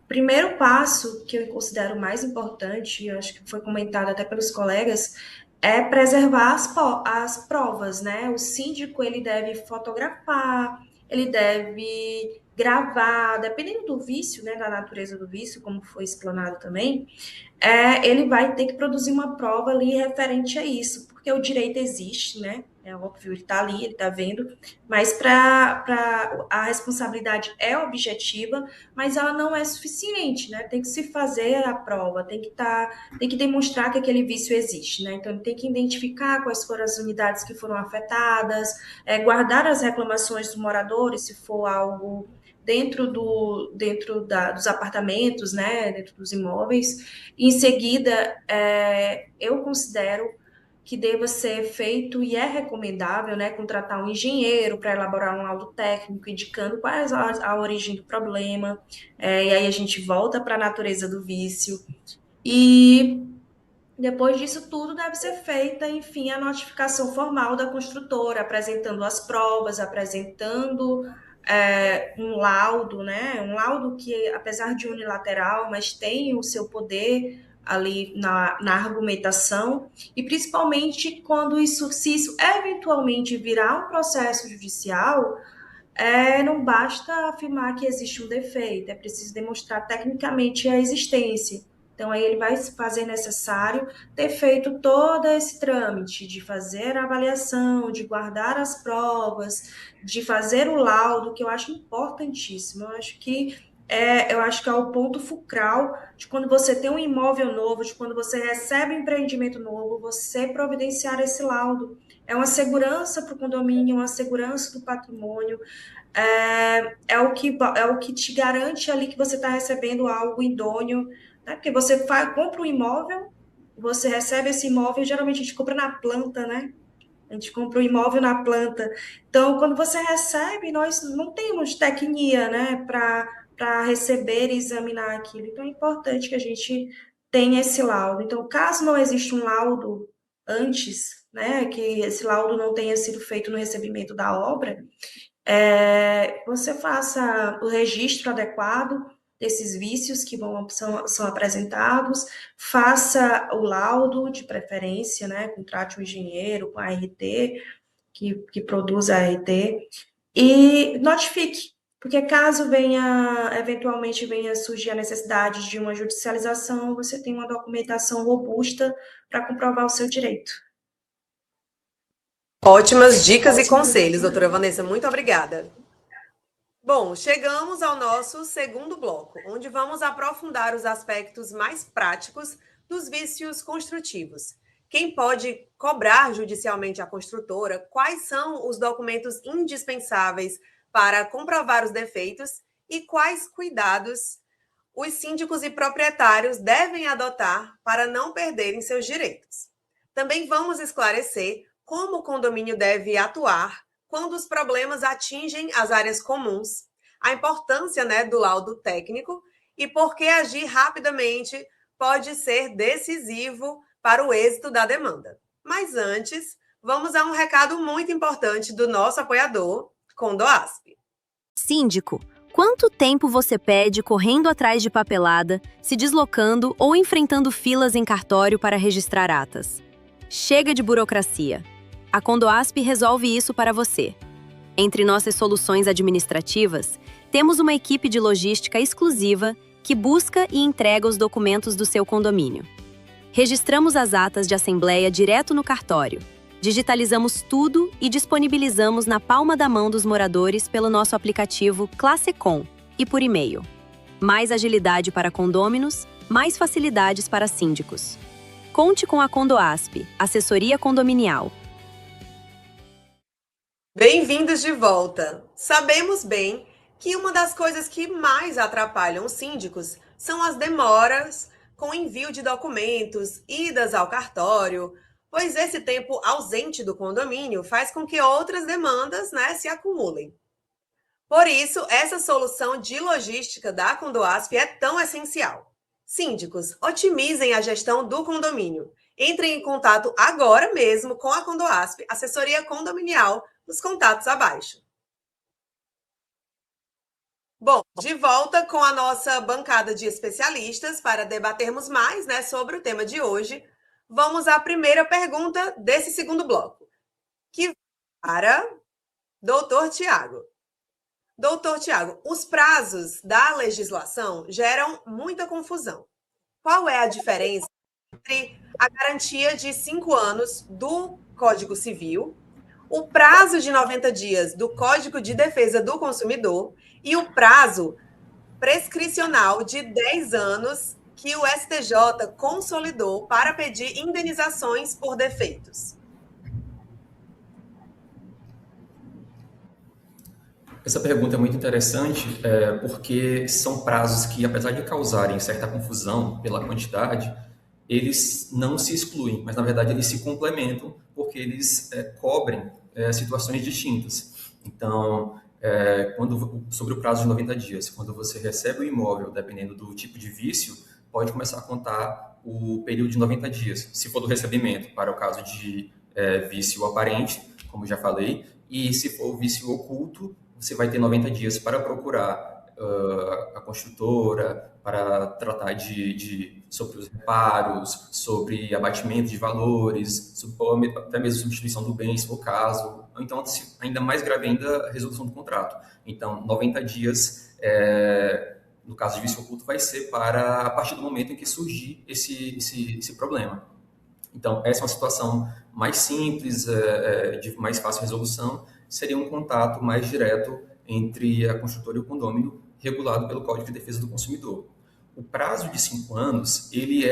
O primeiro passo que eu considero mais importante, eu acho que foi comentado até pelos colegas, é preservar as provas, né? O síndico, ele deve fotografar, ele deve gravar, dependendo do vício, né, da natureza do vício, como foi explanado também, ele vai ter que produzir uma prova ali referente a isso, porque o direito existe, né? É óbvio, ele está ali, ele está vendo, mas a responsabilidade é objetiva, mas ela não é suficiente, né? Tem que se fazer a prova, tem que demonstrar que aquele vício existe, né? Então, tem que identificar quais foram as unidades que foram afetadas, guardar as reclamações dos moradores, se for algo dentro dos apartamentos, né? Dentro dos imóveis. Em seguida, eu considero que deva ser feito e é recomendável, né, contratar um engenheiro para elaborar um laudo técnico indicando qual é a origem do problema, e aí a gente volta para a natureza do vício. E depois disso tudo deve ser feita, enfim, a notificação formal da construtora, apresentando as provas, apresentando um laudo, né? Um laudo que, apesar de unilateral, mas tem o seu poder ali na argumentação, e principalmente quando se isso eventualmente virar um processo judicial, não basta afirmar que existe um defeito, é preciso demonstrar tecnicamente a existência. Então, aí ele vai se fazer necessário ter feito todo esse trâmite de fazer a avaliação, de guardar as provas, de fazer o laudo, que eu acho importantíssimo. Eu acho que é o ponto fulcral de quando você tem um imóvel novo, de quando você recebe um empreendimento novo, você providenciar esse laudo. É uma segurança para o condomínio, uma segurança do patrimônio, é o que te garante ali que você está recebendo algo idôneo, né? Porque você compra um imóvel, você recebe esse imóvel, geralmente a gente compra na planta, né? A gente compra o imóvel na planta. Então, quando você recebe, nós não temos tecnia, né, para receber e examinar aquilo. Então, é importante que a gente tenha esse laudo. Então, caso não exista um laudo antes, né, que esse laudo não tenha sido feito no recebimento da obra, você faça o registro adequado desses vícios que são apresentados, faça o laudo de preferência, né? Contrate um engenheiro com a RT, que produz a RT, e notifique, porque caso eventualmente venha surgir a necessidade de uma judicialização, você tem uma documentação robusta para comprovar o seu direito. Ótimas dicas e conselhos, doutora Vanessa, muito obrigada. Bom, chegamos ao nosso segundo bloco, onde vamos aprofundar os aspectos mais práticos dos vícios construtivos. Quem pode cobrar judicialmente a construtora? Quais são os documentos indispensáveis para comprovar os defeitos? E quais cuidados os síndicos e proprietários devem adotar para não perderem seus direitos? Também vamos esclarecer como o condomínio deve atuar quando os problemas atingem as áreas comuns, a importância, do laudo técnico e por que agir rapidamente pode ser decisivo para o êxito da demanda. Mas antes, vamos a um recado muito importante do nosso apoiador, Condoasp. Síndico, quanto tempo você perde correndo atrás de papelada, se deslocando ou enfrentando filas em cartório para registrar atas? Chega de burocracia. A Condoasp resolve isso para você. Entre nossas soluções administrativas, temos uma equipe de logística exclusiva que busca e entrega os documentos do seu condomínio. Registramos as atas de assembleia direto no cartório, digitalizamos tudo e disponibilizamos na palma da mão dos moradores pelo nosso aplicativo Classecom e por e-mail. Mais agilidade para condôminos, mais facilidades para síndicos. Conte com a Condoasp, assessoria condominial. Bem-vindos de volta! Sabemos bem que uma das coisas que mais atrapalham os síndicos são as demoras com envio de documentos, idas ao cartório, pois esse tempo ausente do condomínio faz com que outras demandas, se acumulem. Por isso, essa solução de logística da Condoasp é tão essencial. Síndicos, otimizem a gestão do condomínio. Entrem em contato agora mesmo com a Condoasp, assessoria condominial, nos contatos abaixo. Bom, de volta com a nossa bancada de especialistas para debatermos mais, sobre o tema de hoje. Vamos à primeira pergunta desse segundo bloco, que vai para doutor Tiago. Doutor Tiago, os prazos da legislação geram muita confusão. Qual é a diferença entre a garantia de 5 anos do Código Civil, o prazo de 90 dias do Código de Defesa do Consumidor e o prazo prescricional de 10 anos que o STJ consolidou para pedir indenizações por defeitos? Essa pergunta é muito interessante, porque são prazos que, apesar de causarem certa confusão pela quantidade, eles não se excluem, mas, na verdade, eles se complementam, porque eles cobrem situações distintas. Então, sobre o prazo de 90 dias, quando você recebe o imóvel, dependendo do tipo de vício, pode começar a contar o período de 90 dias, se for do recebimento, para o caso de vício aparente, como já falei, e se for vício oculto, você vai ter 90 dias para procurar a construtora, para tratar sobre os reparos, sobre abatimento de valores, ou até mesmo substituição do bem, se for o caso. Ou então, ainda mais grave ainda, a resolução do contrato. Então, 90 dias, no caso de vício oculto, vai ser a partir do momento em que surgir esse problema. Então, essa é uma situação mais simples, de mais fácil resolução, seria um contato mais direto entre a construtora e o condômino, regulado pelo Código de Defesa do Consumidor. O prazo de 5 anos, ele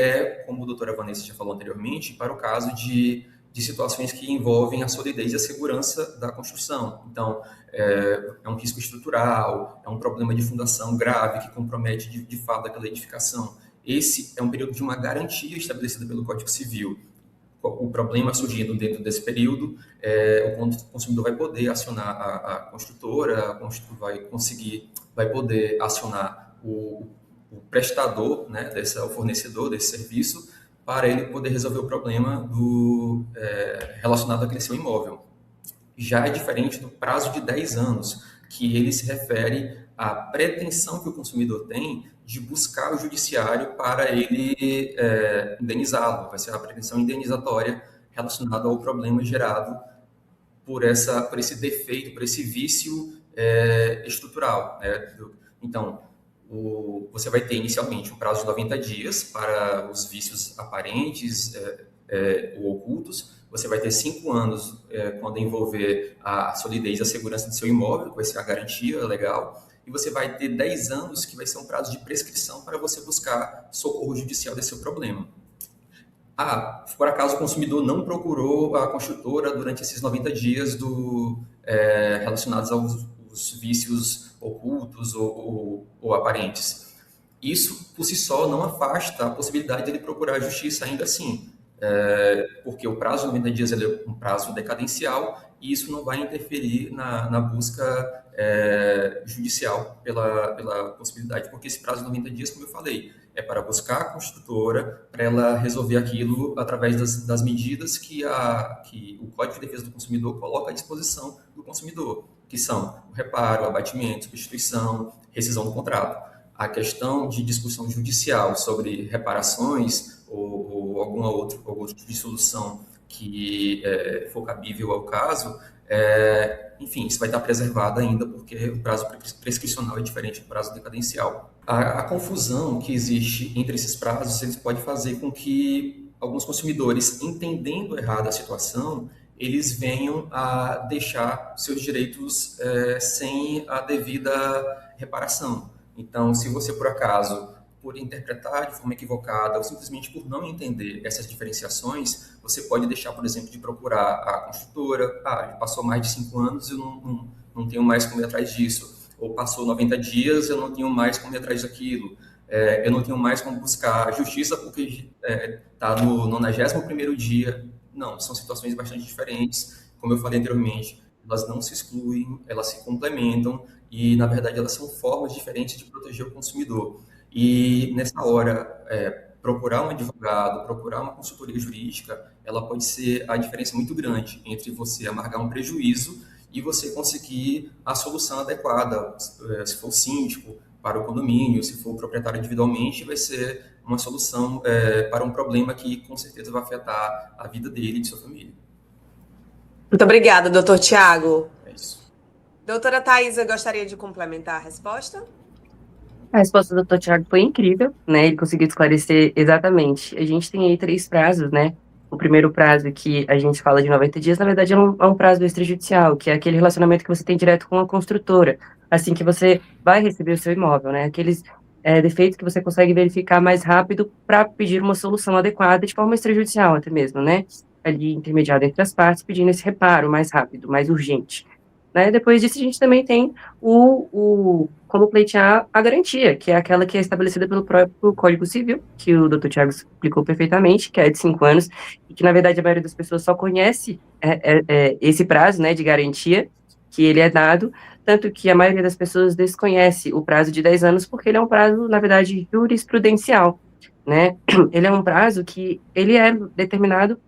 como a doutora Vanessa já falou anteriormente, para o caso de situações que envolvem a solidez e a segurança da construção. Então, é um risco estrutural, é um problema de fundação grave que compromete de fato aquela edificação. Esse é um período de uma garantia estabelecida pelo Código Civil. O problema surgindo dentro desse período, o consumidor vai poder acionar a construtora, a construtora vai poder acionar o prestador, o fornecedor desse serviço, para ele poder resolver o problema relacionado àquele seu imóvel. Já é diferente do prazo de 10 anos, que ele se refere à pretensão que o consumidor tem de buscar o judiciário para ele indenizá-lo. Vai ser a pretensão indenizatória relacionada ao problema gerado por esse defeito, por esse vício estrutural. Então, você vai ter inicialmente um prazo de 90 dias para os vícios aparentes ou ocultos, Você vai ter 5 anos quando envolver a solidez e a segurança do seu imóvel, que vai ser a garantia legal, e você vai ter 10 anos, que vai ser um prazo de prescrição para você buscar socorro judicial desse seu problema. Por acaso o consumidor não procurou a construtora durante esses 90 dias relacionados aos vícios ocultos ou aparentes. Isso, por si só, não afasta a possibilidade dele procurar a justiça ainda assim, porque o prazo de 90 dias ele é um prazo decadencial e isso não vai interferir na busca judicial pela possibilidade, porque esse prazo de 90 dias, como eu falei, é para buscar a construtora, para ela resolver aquilo através das medidas que o Código de Defesa do Consumidor coloca à disposição do consumidor, que são o reparo, o abatimento, substituição, rescisão do contrato. A questão de discussão judicial sobre reparações ou algum outro tipo de solução que for cabível ao caso, enfim, isso vai estar preservado ainda, porque o prazo prescricional é diferente do prazo decadencial. A confusão que existe entre esses prazos, eles pode fazer com que alguns consumidores, entendendo errado a situação, eles venham a deixar seus direitos sem a devida reparação. Então, se você, por acaso, por interpretar de forma equivocada ou simplesmente por não entender essas diferenciações, você pode deixar, por exemplo, de procurar a construtora. Passou mais de 5 anos, eu não tenho mais como ir atrás disso. Ou passou 90 dias, eu não tenho mais como ir atrás daquilo. Eu não tenho mais como buscar justiça porque está no 91º dia. Não, são situações bastante diferentes. Como eu falei anteriormente, elas não se excluem, elas se complementam e, na verdade, elas são formas diferentes de proteger o consumidor. E, nessa hora, procurar um advogado, procurar uma consultoria jurídica, ela pode ser a diferença muito grande entre você amargar um prejuízo e você conseguir a solução adequada. Se for o síndico, para o condomínio, se for o proprietário individualmente, vai ser uma solução para um problema que, com certeza, vai afetar a vida dele e de sua família. Muito obrigada, doutor Tiago. É isso. Doutora Thaisa, gostaria de complementar a resposta? A resposta do Dr. Tiago foi incrível, né? Ele conseguiu esclarecer exatamente. A gente tem aí 3 prazos, né? O primeiro prazo que a gente fala de 90 dias, na verdade, é um prazo extrajudicial, que é aquele relacionamento que você tem direto com a construtora, assim que você vai receber o seu imóvel, né? Aqueles defeitos que você consegue verificar mais rápido para pedir uma solução adequada de forma extrajudicial até mesmo, né? Ali intermediado entre as partes, pedindo esse reparo mais rápido, mais urgente. Né? Depois disso, a gente também tem como pleitear a garantia, que é aquela que é estabelecida pelo próprio Código Civil, que o Dr. Tiago explicou perfeitamente, que é de 5 anos, e que, na verdade, a maioria das pessoas só conhece esse prazo, né, de garantia, que ele é dado, tanto que a maioria das pessoas desconhece o prazo de 10 anos, porque ele é um prazo, na verdade, jurisprudencial, né? Ele é um prazo que ele é determinado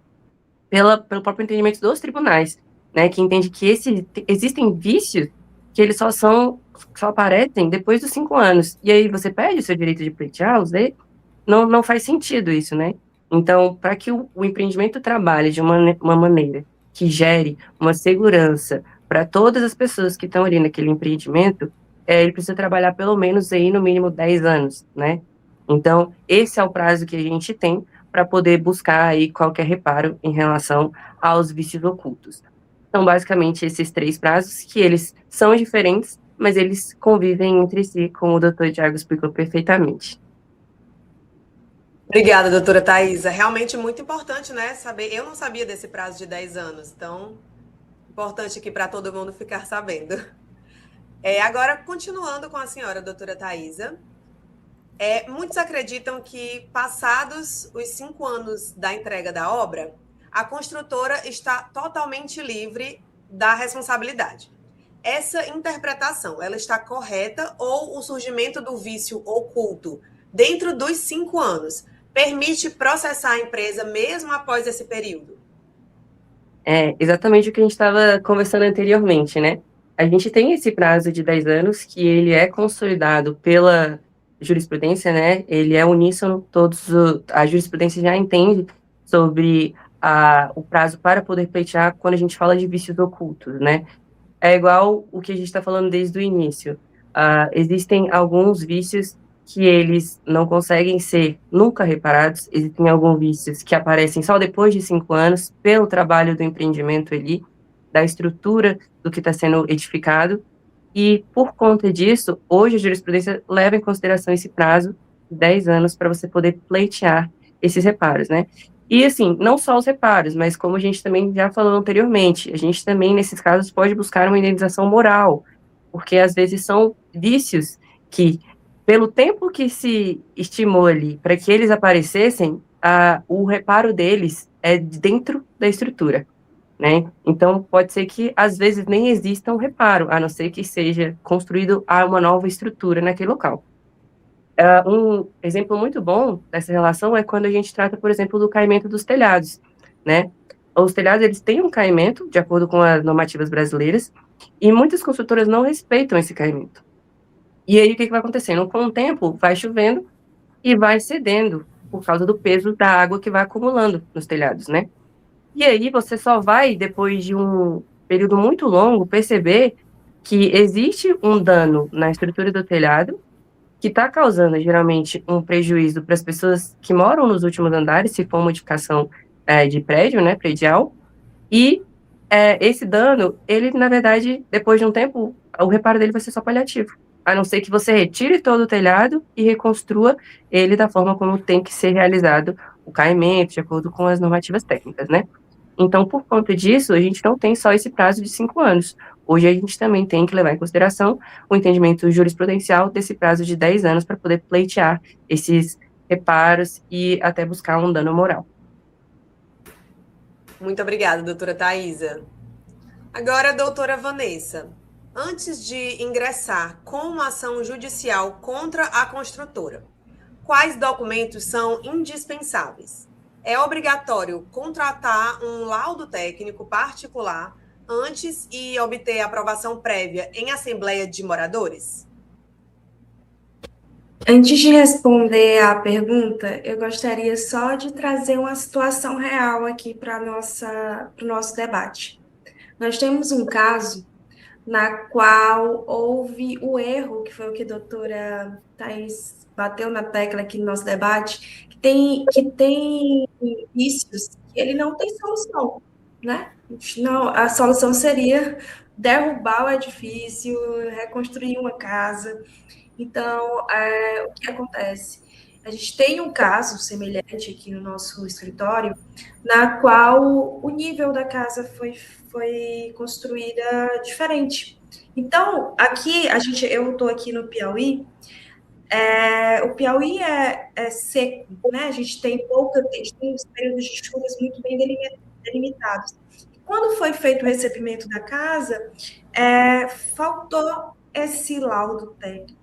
pelo próprio entendimento dos tribunais, né, que entende que existem vícios que eles só aparecem depois dos 5 anos, e aí você perde o seu direito de pleiteá-los, né? Não faz sentido isso, né? Então, para que o empreendimento trabalhe de uma maneira que gere uma segurança para todas as pessoas que estão ali naquele empreendimento, ele precisa trabalhar pelo menos aí no mínimo 10 anos, né? Então, esse é o prazo que a gente tem para poder buscar aí qualquer reparo em relação aos vícios ocultos. São basicamente esses 3 prazos, que eles são diferentes, mas eles convivem entre si, como o Dr. Tiago explicou perfeitamente. Obrigada, doutora Thaisa. Realmente muito importante, né? Saber. Eu não sabia desse prazo de 10 anos, então importante aqui para todo mundo ficar sabendo. Agora, continuando com a senhora, doutora Thaisa, muitos acreditam que, passados os 5 anos da entrega da obra, a construtora está totalmente livre da responsabilidade. Essa interpretação, ela está correta ou o surgimento do vício oculto dentro dos 5 anos permite processar a empresa mesmo após esse período? É exatamente o que a gente estava conversando anteriormente, né? A gente tem esse prazo de 10 anos que ele é consolidado pela jurisprudência, né? Ele é uníssono, a jurisprudência já entende sobre o prazo para poder pleitear quando a gente fala de vícios ocultos, né? É igual o que a gente está falando desde o início. Existem alguns vícios que eles não conseguem ser nunca reparados. Existem alguns vícios que aparecem só depois de 5 anos, pelo trabalho do empreendimento ali, da estrutura do que está sendo edificado. E, por conta disso, hoje a jurisprudência leva em consideração esse prazo de 10 anos para você poder pleitear esses reparos, né? E, assim, não só os reparos, mas como a gente também já falou anteriormente, a gente também, nesses casos, pode buscar uma indenização moral, porque, às vezes, são vícios que, pelo tempo que se estimou ali para que eles aparecessem, o reparo deles é dentro da estrutura, né? Então, pode ser que, às vezes, nem exista um reparo, a não ser que seja construído uma nova estrutura naquele local. Um exemplo muito bom dessa relação é quando a gente trata, por exemplo, do caimento dos telhados, né? Os telhados, eles têm um caimento, de acordo com as normativas brasileiras, e muitas construtoras não respeitam esse caimento. E aí, o que vai acontecendo? Com o tempo, vai chovendo e vai cedendo, por causa do peso da água que vai acumulando nos telhados, né? E aí você só vai, depois de um período muito longo, perceber que existe um dano na estrutura do telhado que está causando, geralmente, um prejuízo para as pessoas que moram nos últimos andares, se for modificação de prédio, né, predial, e esse dano, ele, na verdade, depois de um tempo, o reparo dele vai ser só paliativo, a não ser que você retire todo o telhado e reconstrua ele da forma como tem que ser realizado o caimento, de acordo com as normativas técnicas, né? Então, por conta disso, a gente não tem só esse prazo de 5 anos. Hoje, a gente também tem que levar em consideração o entendimento jurisprudencial desse prazo de 10 anos para poder pleitear esses reparos e até buscar um dano moral. Muito obrigada, doutora Thaisa. Agora, doutora Vanessa, antes de ingressar com uma ação judicial contra a construtora, quais documentos são indispensáveis? É obrigatório contratar um laudo técnico particular antes e obter aprovação prévia em assembleia de moradores? Antes de responder à pergunta, eu gostaria só de trazer uma situação real aqui para o nosso debate. Nós temos um caso na qual houve o erro, que foi o que a doutora Thais bateu na tecla aqui no nosso debate, que tem vícios que ele não tem solução, né? Não, a solução seria derrubar o edifício, reconstruir uma casa. Então, o que acontece? A gente tem um caso semelhante aqui no nosso escritório, na qual o nível da casa foi construída diferente. Então, aqui, eu estou aqui no Piauí, o Piauí é seco, né? A gente tem os períodos de chuvas muito bem delimitados. Quando foi feito o recebimento da casa, faltou esse laudo técnico.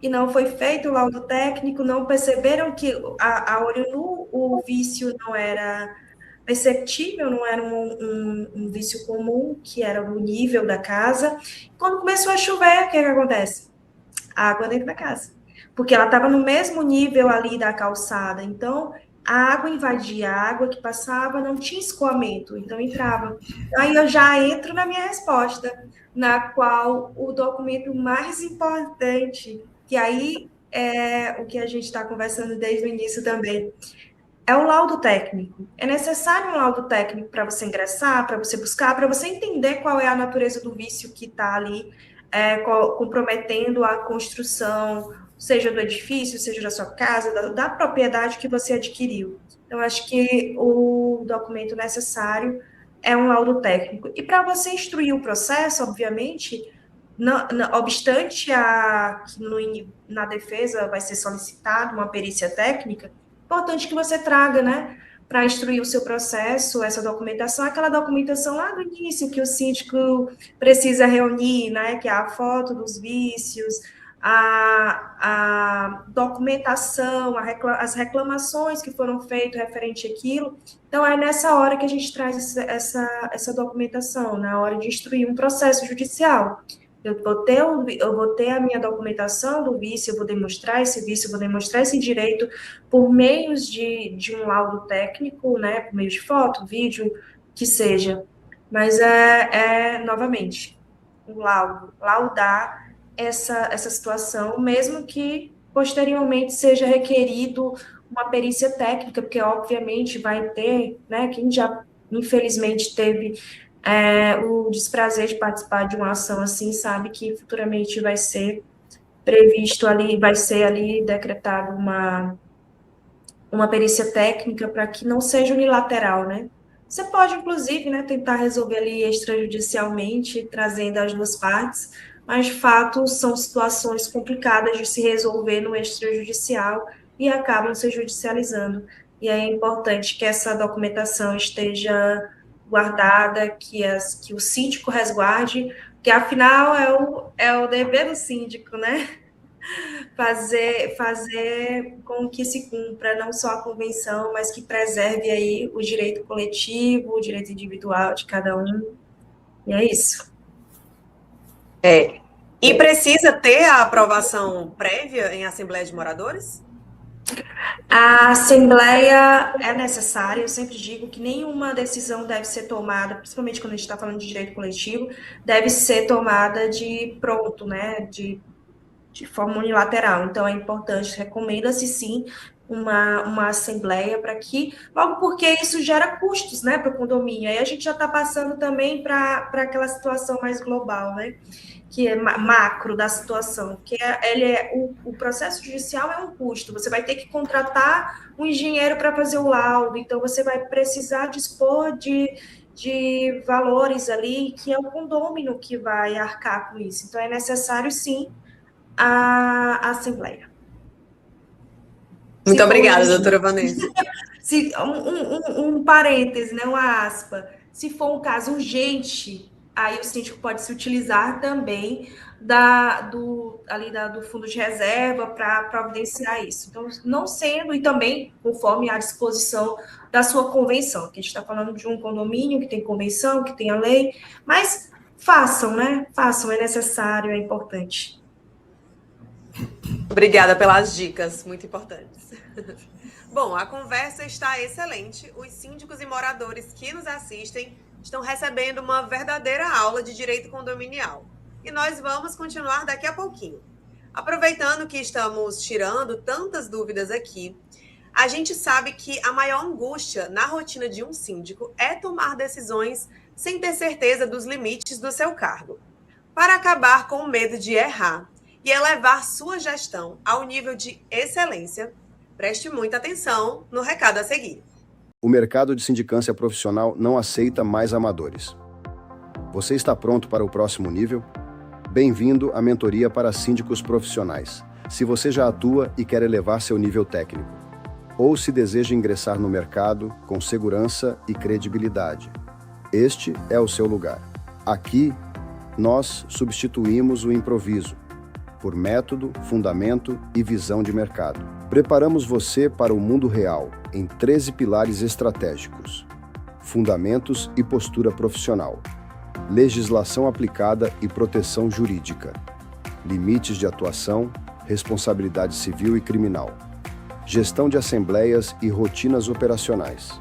E não foi feito o laudo técnico, não perceberam que a olho nu o vício não era perceptível, não era um vício comum, que era o nível da casa. Quando começou a chover, o que acontece? Água dentro da casa. Porque ela estava no mesmo nível ali da calçada. Então, a água invadia, a água que passava não tinha escoamento, então entrava. Aí eu já entro na minha resposta, na qual o documento mais importante, que aí é o que a gente está conversando desde o início também, é o laudo técnico. É necessário um laudo técnico para você ingressar, para você buscar, para você entender qual é a natureza do vício que está ali comprometendo a construção, seja do edifício, seja da sua casa, da propriedade que você adquiriu. Então, acho que o documento necessário é um laudo técnico. E para você instruir o processo, obviamente, obstante que na defesa vai ser solicitada uma perícia técnica, importante que você traga, né, para instruir o seu processo, essa documentação, aquela documentação lá do início que o síndico precisa reunir, né, que é a foto dos vícios, a documentação, as reclamações que foram feitas referente àquilo. Então, é nessa hora que a gente traz essa documentação, na hora de instruir um processo judicial. Eu vou ter a minha documentação do vício, eu vou demonstrar esse vício, eu vou demonstrar esse direito por meios de um laudo técnico, né, por meio de foto, vídeo, que seja. Mas novamente, laudar essa situação, mesmo que posteriormente seja requerido uma perícia técnica, porque obviamente vai ter, né, quem já infelizmente teve o desprazer de participar de uma ação assim, sabe que futuramente vai ser previsto ali, vai ser ali decretado uma perícia técnica para que não seja unilateral, né? Você pode, inclusive, né, tentar resolver ali extrajudicialmente, trazendo as duas partes, mas, de fato, são situações complicadas de se resolver no extrajudicial e acabam se judicializando. E é importante que essa documentação esteja guardada, que o síndico resguarde, que, afinal, é o dever do síndico, né? Fazer com que se cumpra não só a convenção, mas que preserve aí o direito coletivo, o direito individual de cada um. E é isso. E precisa ter a aprovação prévia em Assembleia de Moradores? A Assembleia é necessária, eu sempre digo que nenhuma decisão deve ser tomada, principalmente quando a gente está falando de direito coletivo, deve ser tomada de pronto, né, de forma unilateral. Então, é importante, recomenda-se sim uma assembleia para que, logo porque isso gera custos, né, para o condomínio. Aí a gente já está passando também para aquela situação mais global, né, que é macro da situação, que o processo judicial é um custo. Você vai ter que contratar um engenheiro para fazer o laudo, então você vai precisar dispor de valores ali, que é o condômino que vai arcar com isso. Então, é necessário, sim, a Assembleia. Muito obrigada, doutora Vanessa. Um parêntese, né, uma aspa. Se for um caso urgente, aí o síndico pode se utilizar também do fundo de reserva para providenciar isso. Então, não sendo, e também conforme a disposição da sua convenção, que a gente está falando de um condomínio que tem convenção, que tem a lei, mas façam, né? Façam, é necessário, é importante. Obrigada pelas dicas, muito importantes. Bom, a conversa está excelente. Os síndicos e moradores que nos assistem estão recebendo uma verdadeira aula de direito condominial. E nós vamos continuar daqui a pouquinho. Aproveitando que estamos tirando tantas dúvidas aqui, a gente sabe que a maior angústia na rotina de um síndico é tomar decisões sem ter certeza dos limites do seu cargo. Para acabar com o medo de errar e elevar sua gestão ao nível de excelência, preste muita atenção no recado a seguir. O mercado de sindicância profissional não aceita mais amadores. Você está pronto para o próximo nível? Bem-vindo à mentoria para síndicos profissionais. Se você já atua e quer elevar seu nível técnico, ou se deseja ingressar no mercado com segurança e credibilidade, este é o seu lugar. Aqui, nós substituímos o improviso por método, fundamento e visão de mercado. Preparamos você para o mundo real em 13 pilares estratégicos: fundamentos e postura profissional, legislação aplicada e proteção jurídica, limites de atuação, responsabilidade civil e criminal, gestão de assembleias e rotinas operacionais,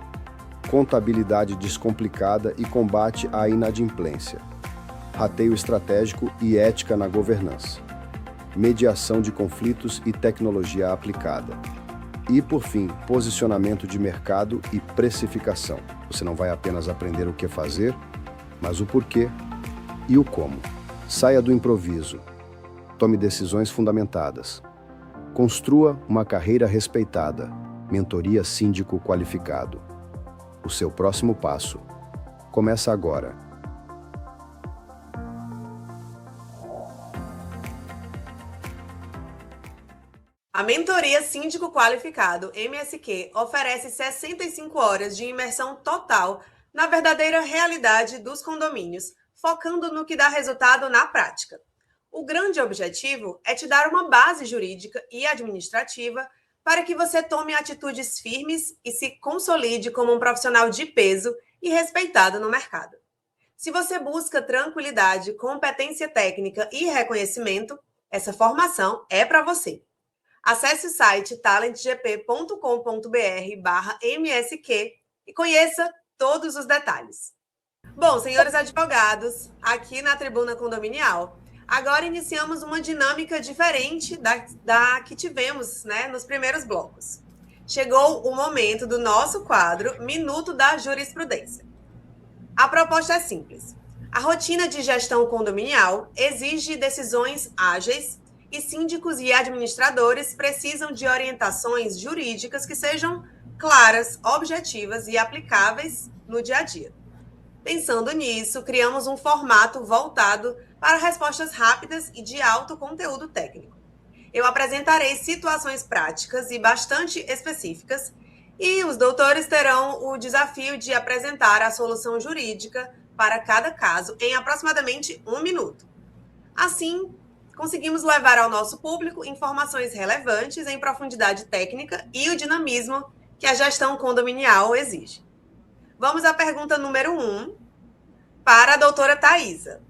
contabilidade descomplicada e combate à inadimplência, rateio estratégico e ética na governança, mediação de conflitos e tecnologia aplicada. E, por fim, posicionamento de mercado e precificação. Você não vai apenas aprender o que fazer, mas o porquê e o como. Saia do improviso. Tome decisões fundamentadas. Construa uma carreira respeitada. Mentoria Síndico Qualificado. O seu próximo passo começa agora. A mentoria Síndico Qualificado, MSQ, oferece 65 horas de imersão total na verdadeira realidade dos condomínios, focando no que dá resultado na prática. O grande objetivo é te dar uma base jurídica e administrativa para que você tome atitudes firmes e se consolide como um profissional de peso e respeitado no mercado. Se você busca tranquilidade, competência técnica e reconhecimento, essa formação é para você. Acesse o site talentgp.com.br/MSQ e conheça todos os detalhes. Bom, senhores advogados, aqui na Tribuna Condominial, Agora iniciamos uma dinâmica diferente da que tivemos, né, nos primeiros blocos. Chegou o momento do nosso quadro Minuto da Jurisprudência. A proposta é simples. A rotina de gestão condominial exige decisões ágeis e síndicos e administradores precisam de orientações jurídicas que sejam claras, objetivas e aplicáveis no dia a dia. Pensando nisso, criamos um formato voltado para respostas rápidas e de alto conteúdo técnico. Eu apresentarei situações práticas e bastante específicas, e os doutores terão o desafio de apresentar a solução jurídica para cada caso em aproximadamente 1 minuto. Assim, conseguimos levar ao nosso público informações relevantes em profundidade técnica e o dinamismo que a gestão condominial exige. Vamos à pergunta número 1 para a doutora Thaisa.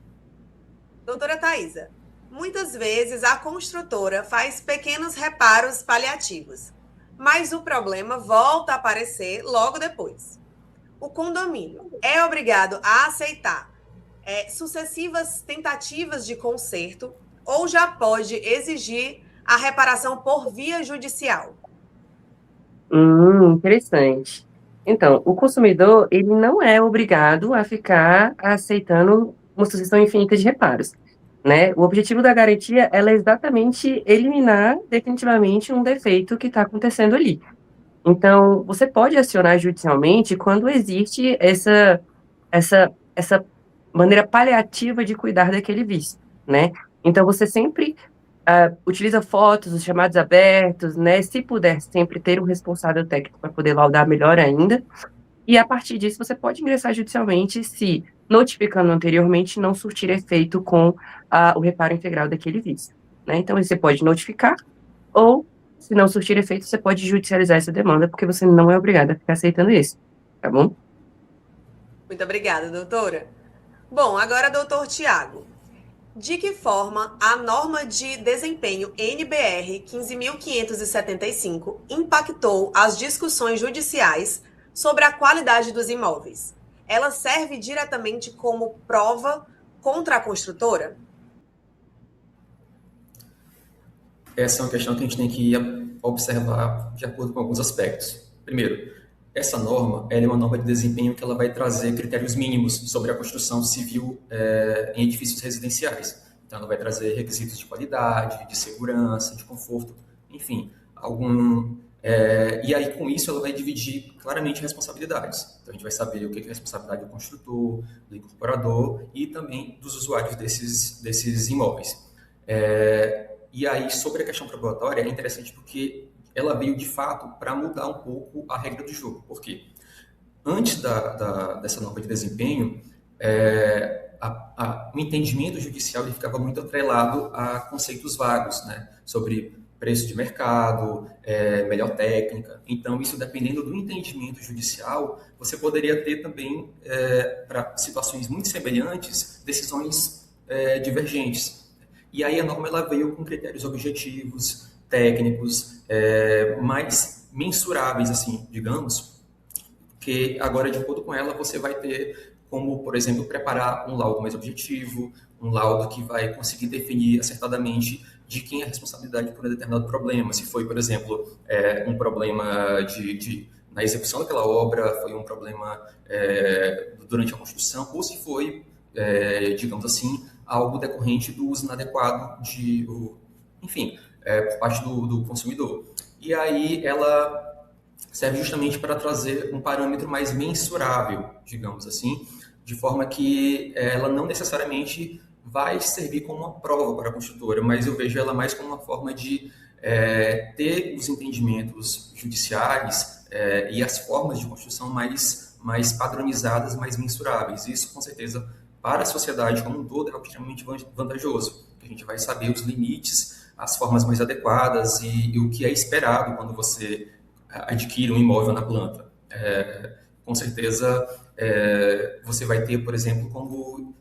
Doutora Thaisa, muitas vezes a construtora faz pequenos reparos paliativos, mas o problema volta a aparecer logo depois. O condomínio é obrigado a aceitar sucessivas tentativas de conserto ou já pode exigir a reparação por via judicial? Interessante. Então, o consumidor, ele não é obrigado a ficar aceitando uma sucessão infinita de reparos, né? O objetivo da garantia, ela é exatamente eliminar definitivamente um defeito que está acontecendo ali. Então, você pode acionar judicialmente quando existe essa maneira paliativa de cuidar daquele vício, né? Então, você sempre utiliza fotos, os chamados abertos, né? Se puder, sempre ter um responsável técnico para poder laudar melhor ainda. E, a partir disso, você pode ingressar judicialmente se, notificando anteriormente, não surtir efeito com o reparo integral daquele vício, né? Então, você pode notificar ou, se não surtir efeito, você pode judicializar essa demanda, porque você não é obrigado a ficar aceitando isso, tá bom? Muito obrigada, doutora. Bom, agora, doutor Tiago. De que forma a norma de desempenho NBR 15.575 impactou as discussões judiciais sobre a qualidade dos imóveis? Ela serve diretamente como prova contra a construtora? Essa é uma questão que a gente tem que observar de acordo com alguns aspectos. Primeiro, essa norma ela é uma norma de desempenho que ela vai trazer critérios mínimos sobre a construção civil em edifícios residenciais. Então, ela vai trazer requisitos de qualidade, de segurança, de conforto, enfim, e aí, com isso, ela vai dividir claramente responsabilidades. Então, a gente vai saber o que é responsabilidade do construtor, do incorporador e também dos usuários desses imóveis. E aí, sobre a questão probatória, é interessante porque ela veio, de fato, para mudar um pouco a regra do jogo. Por quê? Antes dessa norma de desempenho, o entendimento judicial ele ficava muito atrelado a conceitos vagos, né? Sobre preço de mercado, melhor técnica. Então, isso dependendo do entendimento judicial, você poderia ter também, para situações muito semelhantes, decisões divergentes. E aí a norma ela veio com critérios objetivos, técnicos, mais mensuráveis, assim, digamos, que agora, de acordo com ela, você vai ter como, por exemplo, preparar um laudo mais objetivo, um laudo que vai conseguir definir acertadamente de quem é a responsabilidade por um determinado problema. Se foi, por exemplo, um problema na execução daquela obra, foi um problema durante a construção, ou se foi, digamos assim, algo decorrente do uso inadequado por parte do consumidor. E aí ela serve justamente para trazer um parâmetro mais mensurável, digamos assim, de forma que ela não necessariamente vai servir como uma prova para a construtora, mas eu vejo ela mais como uma forma de ter os entendimentos judiciais e as formas de construção mais padronizadas, mais mensuráveis. Isso, com certeza, para a sociedade como um todo, é extremamente vantajoso. A gente vai saber os limites, as formas mais adequadas e o que é esperado quando você adquire um imóvel na planta. Com certeza, você vai ter, por exemplo, como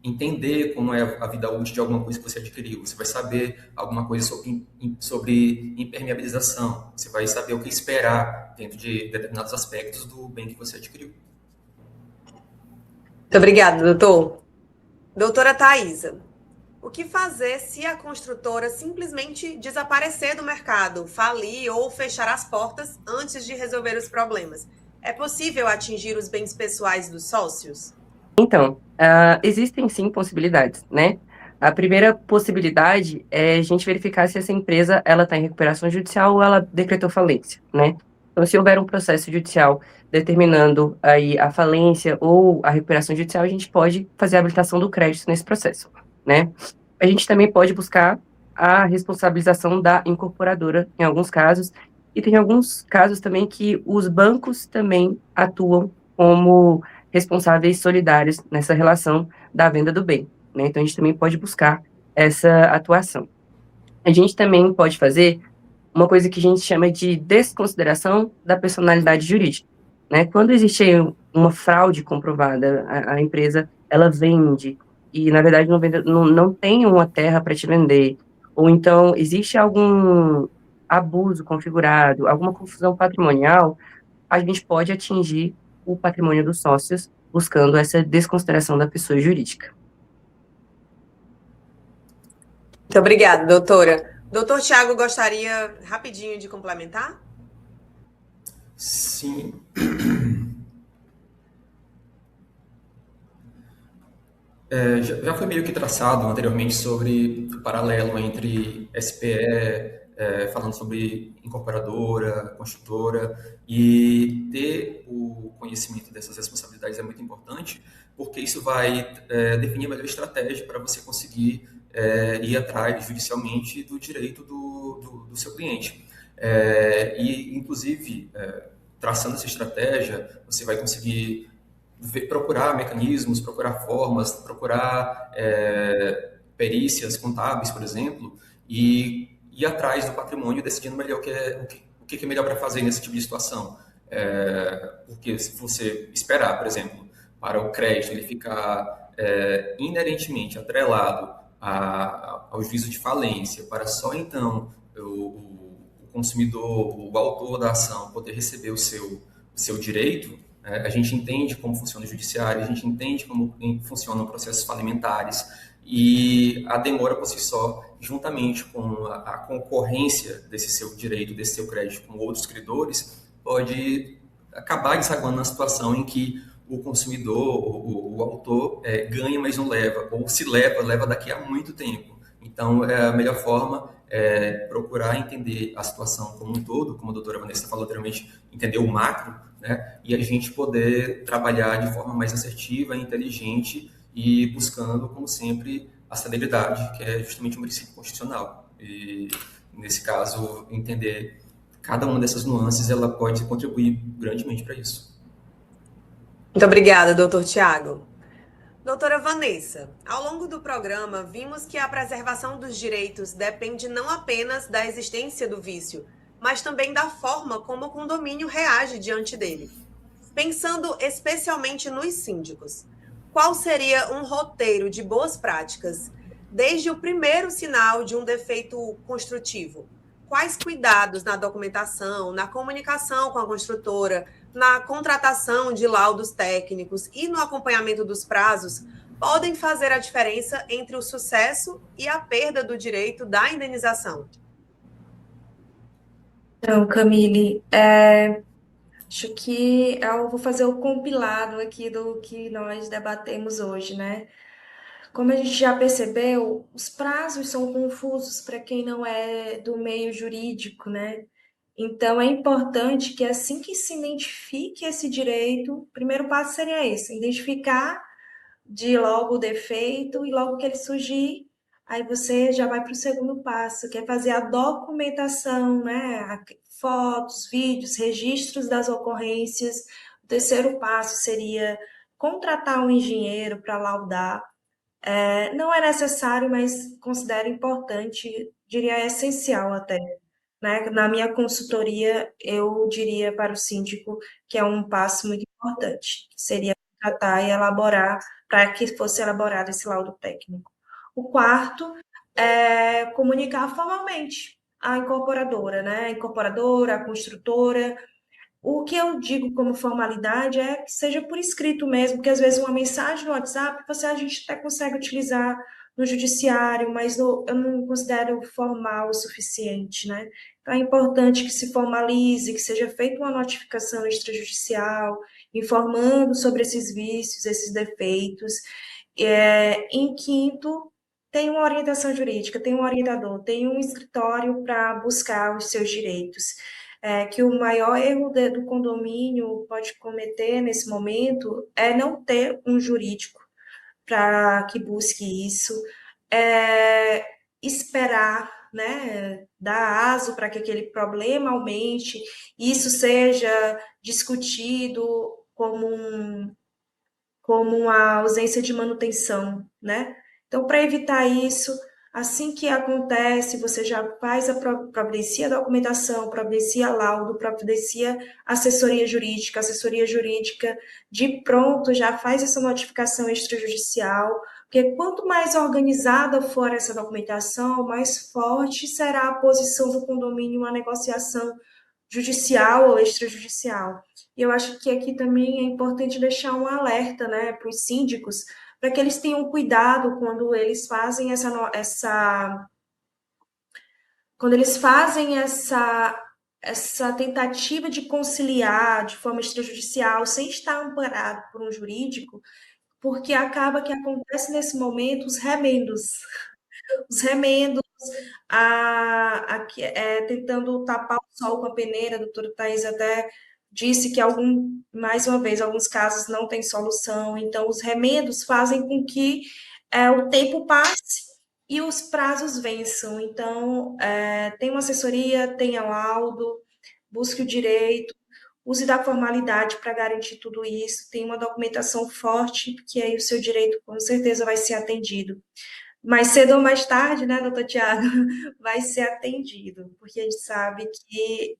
entender como é a vida útil de alguma coisa que você adquiriu. Você vai saber alguma coisa sobre impermeabilização. Você vai saber o que esperar dentro de determinados aspectos do bem que você adquiriu. Muito obrigada, doutor. Doutora Thaisa, O que fazer se a construtora simplesmente desaparecer do mercado, falir ou fechar as portas antes de resolver os problemas? É possível atingir os bens pessoais dos sócios? Então, existem sim possibilidades, né? A primeira possibilidade é a gente verificar se essa empresa ela está em recuperação judicial ou ela decretou falência, né? Então, se houver um processo judicial determinando aí a falência ou a recuperação judicial, a gente pode fazer a habilitação do crédito nesse processo, né? A gente também pode buscar a responsabilização da incorporadora em alguns casos, e tem alguns casos também que os bancos também atuam como responsáveis solidários nessa relação da venda do bem, né? Então, a gente também pode buscar essa atuação. A gente também pode fazer uma coisa que a gente chama de desconsideração da personalidade jurídica, né? Quando existe aí uma fraude comprovada, a empresa, ela vende e, na verdade, não tem uma terra para te vender, ou então existe algum abuso configurado, alguma confusão patrimonial, a gente pode atingir o patrimônio dos sócios buscando essa desconsideração da pessoa jurídica. Muito obrigada, doutora. Doutor Tiago, gostaria rapidinho de complementar? Sim. Já foi meio que traçado anteriormente sobre o paralelo entre SPE, falando sobre incorporadora, construtora, e ter o conhecimento dessas responsabilidades é muito importante, porque isso vai definir a melhor estratégia para você conseguir ir atrás judicialmente do direito do seu cliente. Inclusive, traçando essa estratégia, você vai conseguir procurar mecanismos, procurar formas, procurar perícias contábeis, por exemplo, e ir atrás do patrimônio, decidindo melhor o que é melhor para fazer nesse tipo de situação. Porque se você esperar, por exemplo, para o crédito ele ficar inerentemente atrelado ao juízo de falência, para só então o consumidor, o autor da ação, poder receber o seu direito, a gente entende como funciona o judiciário, a gente entende como funcionam processos falimentares, e a demora por si só, juntamente com a concorrência desse seu direito, desse seu crédito com outros credores, pode acabar desaguando na situação em que o consumidor, o autor, ganha, mas não leva, ou se leva daqui a muito tempo. Então, a melhor forma é procurar entender a situação como um todo, como a doutora Vanessa falou anteriormente, entender o macro, né? E a gente poder trabalhar de forma mais assertiva, inteligente e buscando, como sempre, a celeridade, que é justamente um princípio constitucional. E, nesse caso, entender cada uma dessas nuances, ela pode contribuir grandemente para isso. Muito obrigada, doutor Tiago. Doutora Vanessa, ao longo do programa, vimos que a preservação dos direitos depende não apenas da existência do vício, mas também da forma como o condomínio reage diante dele. Pensando especialmente nos síndicos, qual seria um roteiro de boas práticas, desde o primeiro sinal de um defeito construtivo? Quais cuidados na documentação, na comunicação com a construtora, na contratação de laudos técnicos e no acompanhamento dos prazos podem fazer a diferença entre o sucesso e a perda do direito da indenização? Então, Camille, acho que eu vou fazer o compilado aqui do que nós debatemos hoje, né? Como a gente já percebeu, os prazos são confusos para quem não é do meio jurídico, né? Então, é importante que assim que se identifique esse direito, o primeiro passo seria esse, identificar de logo o defeito e logo que ele surgir, aí você já vai para o segundo passo, que é fazer a documentação, né? Fotos, vídeos, registros das ocorrências. O terceiro passo seria contratar um engenheiro para laudar. Não é necessário, mas considero importante, diria essencial até. Né? Na minha consultoria, eu diria para o síndico que é um passo muito importante, que seria tratar e elaborar, para que fosse elaborado esse laudo técnico. O quarto é comunicar formalmente à incorporadora, né? A incorporadora, a construtora. O que eu digo como formalidade é que seja por escrito mesmo, porque às vezes uma mensagem no WhatsApp a gente até consegue utilizar no judiciário, mas eu não considero formal o suficiente, né? Então, é importante que se formalize, que seja feita uma notificação extrajudicial, informando sobre esses vícios, esses defeitos. Em quinto, tem uma orientação jurídica, tem um orientador, tem um escritório para buscar os seus direitos. Que o maior erro do condomínio pode cometer nesse momento é não ter um jurídico para que busque isso, esperar, né, dar aso para que aquele problema aumente, isso seja discutido como uma ausência de manutenção, né? Então, para evitar isso, assim que acontece, você já faz providencia a documentação, providencia laudo, providencia assessoria jurídica de pronto já faz essa notificação extrajudicial, porque quanto mais organizada for essa documentação, mais forte será a posição do condomínio em uma negociação judicial ou extrajudicial. E eu acho que aqui também é importante deixar um alerta, né, para os síndicos, para que eles tenham cuidado quando eles fazem essa tentativa de conciliar de forma extrajudicial, sem estar amparado por um jurídico, porque acaba que acontece nesse momento os remendos, tentando tapar o sol com a peneira. A doutora Thais até disse que, mais uma vez, alguns casos não têm solução, então os remendos fazem com que o tempo passe e os prazos vençam. Então, tem uma assessoria, tenha laudo, busque o direito, use da formalidade para garantir tudo isso, tem uma documentação forte, que aí o seu direito com certeza vai ser atendido. Mais cedo ou mais tarde, né, doutor Tiago, vai ser atendido, porque a gente sabe que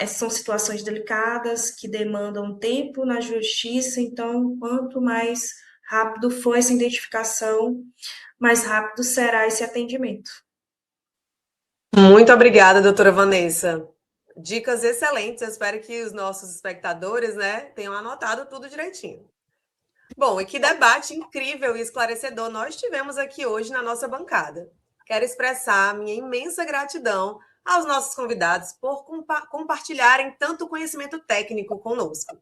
são situações delicadas que demandam tempo na justiça, então, quanto mais rápido for essa identificação, mais rápido será esse atendimento. Muito obrigada, doutora Vanessa. Dicas excelentes, eu espero que os nossos espectadores, né, tenham anotado tudo direitinho. Bom, e que debate incrível e esclarecedor nós tivemos aqui hoje na nossa bancada. Quero expressar a minha imensa gratidão aos nossos convidados por compartilharem tanto conhecimento técnico conosco.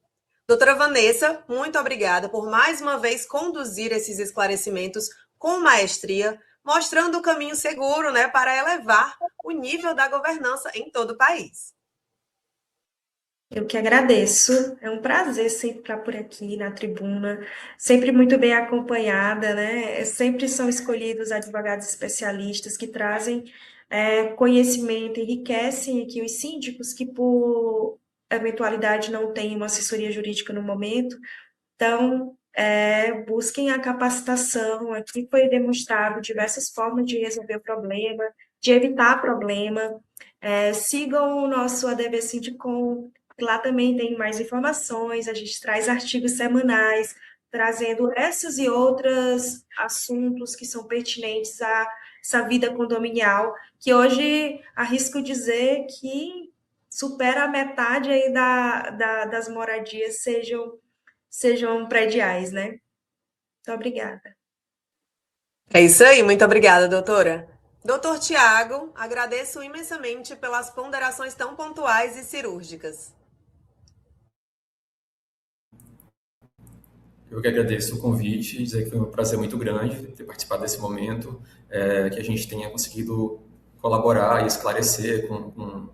Doutora Vanessa, muito obrigada por mais uma vez conduzir esses esclarecimentos com maestria, mostrando o caminho seguro, né, para elevar o nível da governança em todo o país. Eu que agradeço, é um prazer sempre estar por aqui na tribuna, sempre muito bem acompanhada, né? Sempre são escolhidos advogados especialistas que trazem conhecimento, enriquecem aqui os síndicos que, por eventualidade, não têm uma assessoria jurídica no momento. Então, busquem a capacitação. Aqui foi demonstrado diversas formas de resolver o problema, de evitar problema. Sigam o nosso ADV Sindicom. Lá também tem mais informações, a gente traz artigos semanais, trazendo esses e outros assuntos que são pertinentes a essa vida condominial, que hoje arrisco dizer que supera a metade aí das moradias sejam prediais, né? Muito obrigada. É isso aí, muito obrigada, doutora. Doutor Tiago, agradeço imensamente pelas ponderações tão pontuais e cirúrgicas. Eu que agradeço o convite, dizer que foi um prazer muito grande ter participado desse momento, que a gente tenha conseguido colaborar e esclarecer com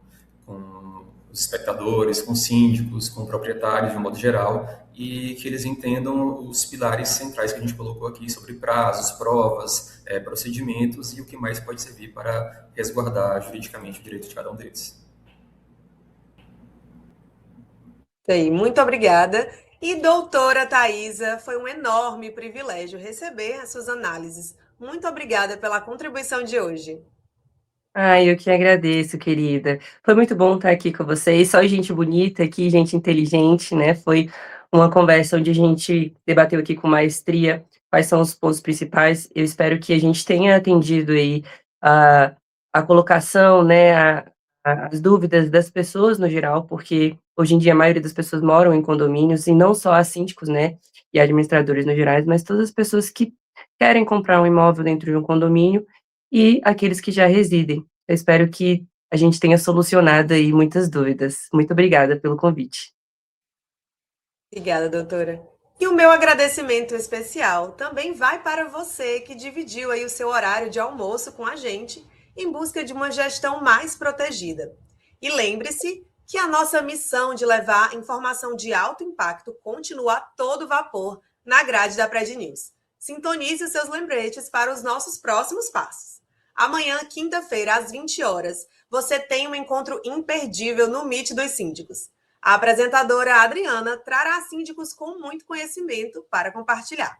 os espectadores, com síndicos, com proprietários de um modo geral, e que eles entendam os pilares centrais que a gente colocou aqui sobre prazos, provas, procedimentos e o que mais pode servir para resguardar juridicamente o direito de cada um deles. Sim, muito obrigada. E doutora Thaisa, foi um enorme privilégio receber as suas análises. Muito obrigada pela contribuição de hoje. Eu que agradeço, querida. Foi muito bom estar aqui com vocês. Só gente bonita aqui, gente inteligente, né? Foi uma conversa onde a gente debateu aqui com maestria quais são os pontos principais. Eu espero que a gente tenha atendido aí a colocação, né, as dúvidas das pessoas no geral, porque hoje em dia a maioria das pessoas moram em condomínios, e não só as síndicos, né, e administradores no geral, mas todas as pessoas que querem comprar um imóvel dentro de um condomínio e aqueles que já residem. Eu espero que a gente tenha solucionado aí muitas dúvidas. Muito obrigada pelo convite. Obrigada, doutora. E o meu agradecimento especial também vai para você que dividiu aí o seu horário de almoço com a gente em busca de uma gestão mais protegida. E lembre-se que a nossa missão de levar informação de alto impacto continua a todo vapor na grade da Pred News. Sintonize os seus lembretes para os nossos próximos passos. Amanhã, quinta-feira, às 20 horas, você tem um encontro imperdível no Meet dos Síndicos. A apresentadora Adriana trará síndicos com muito conhecimento para compartilhar.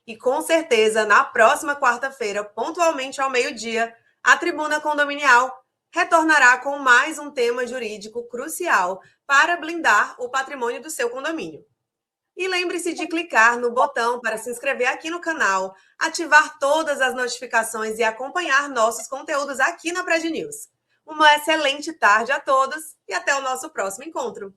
E com certeza, na próxima quarta-feira, pontualmente ao meio-dia, a Tribuna Condominial retornará com mais um tema jurídico crucial para blindar o patrimônio do seu condomínio. E lembre-se de clicar no botão para se inscrever aqui no canal, ativar todas as notificações e acompanhar nossos conteúdos aqui na Pred News. Uma excelente tarde a todos e até o nosso próximo encontro.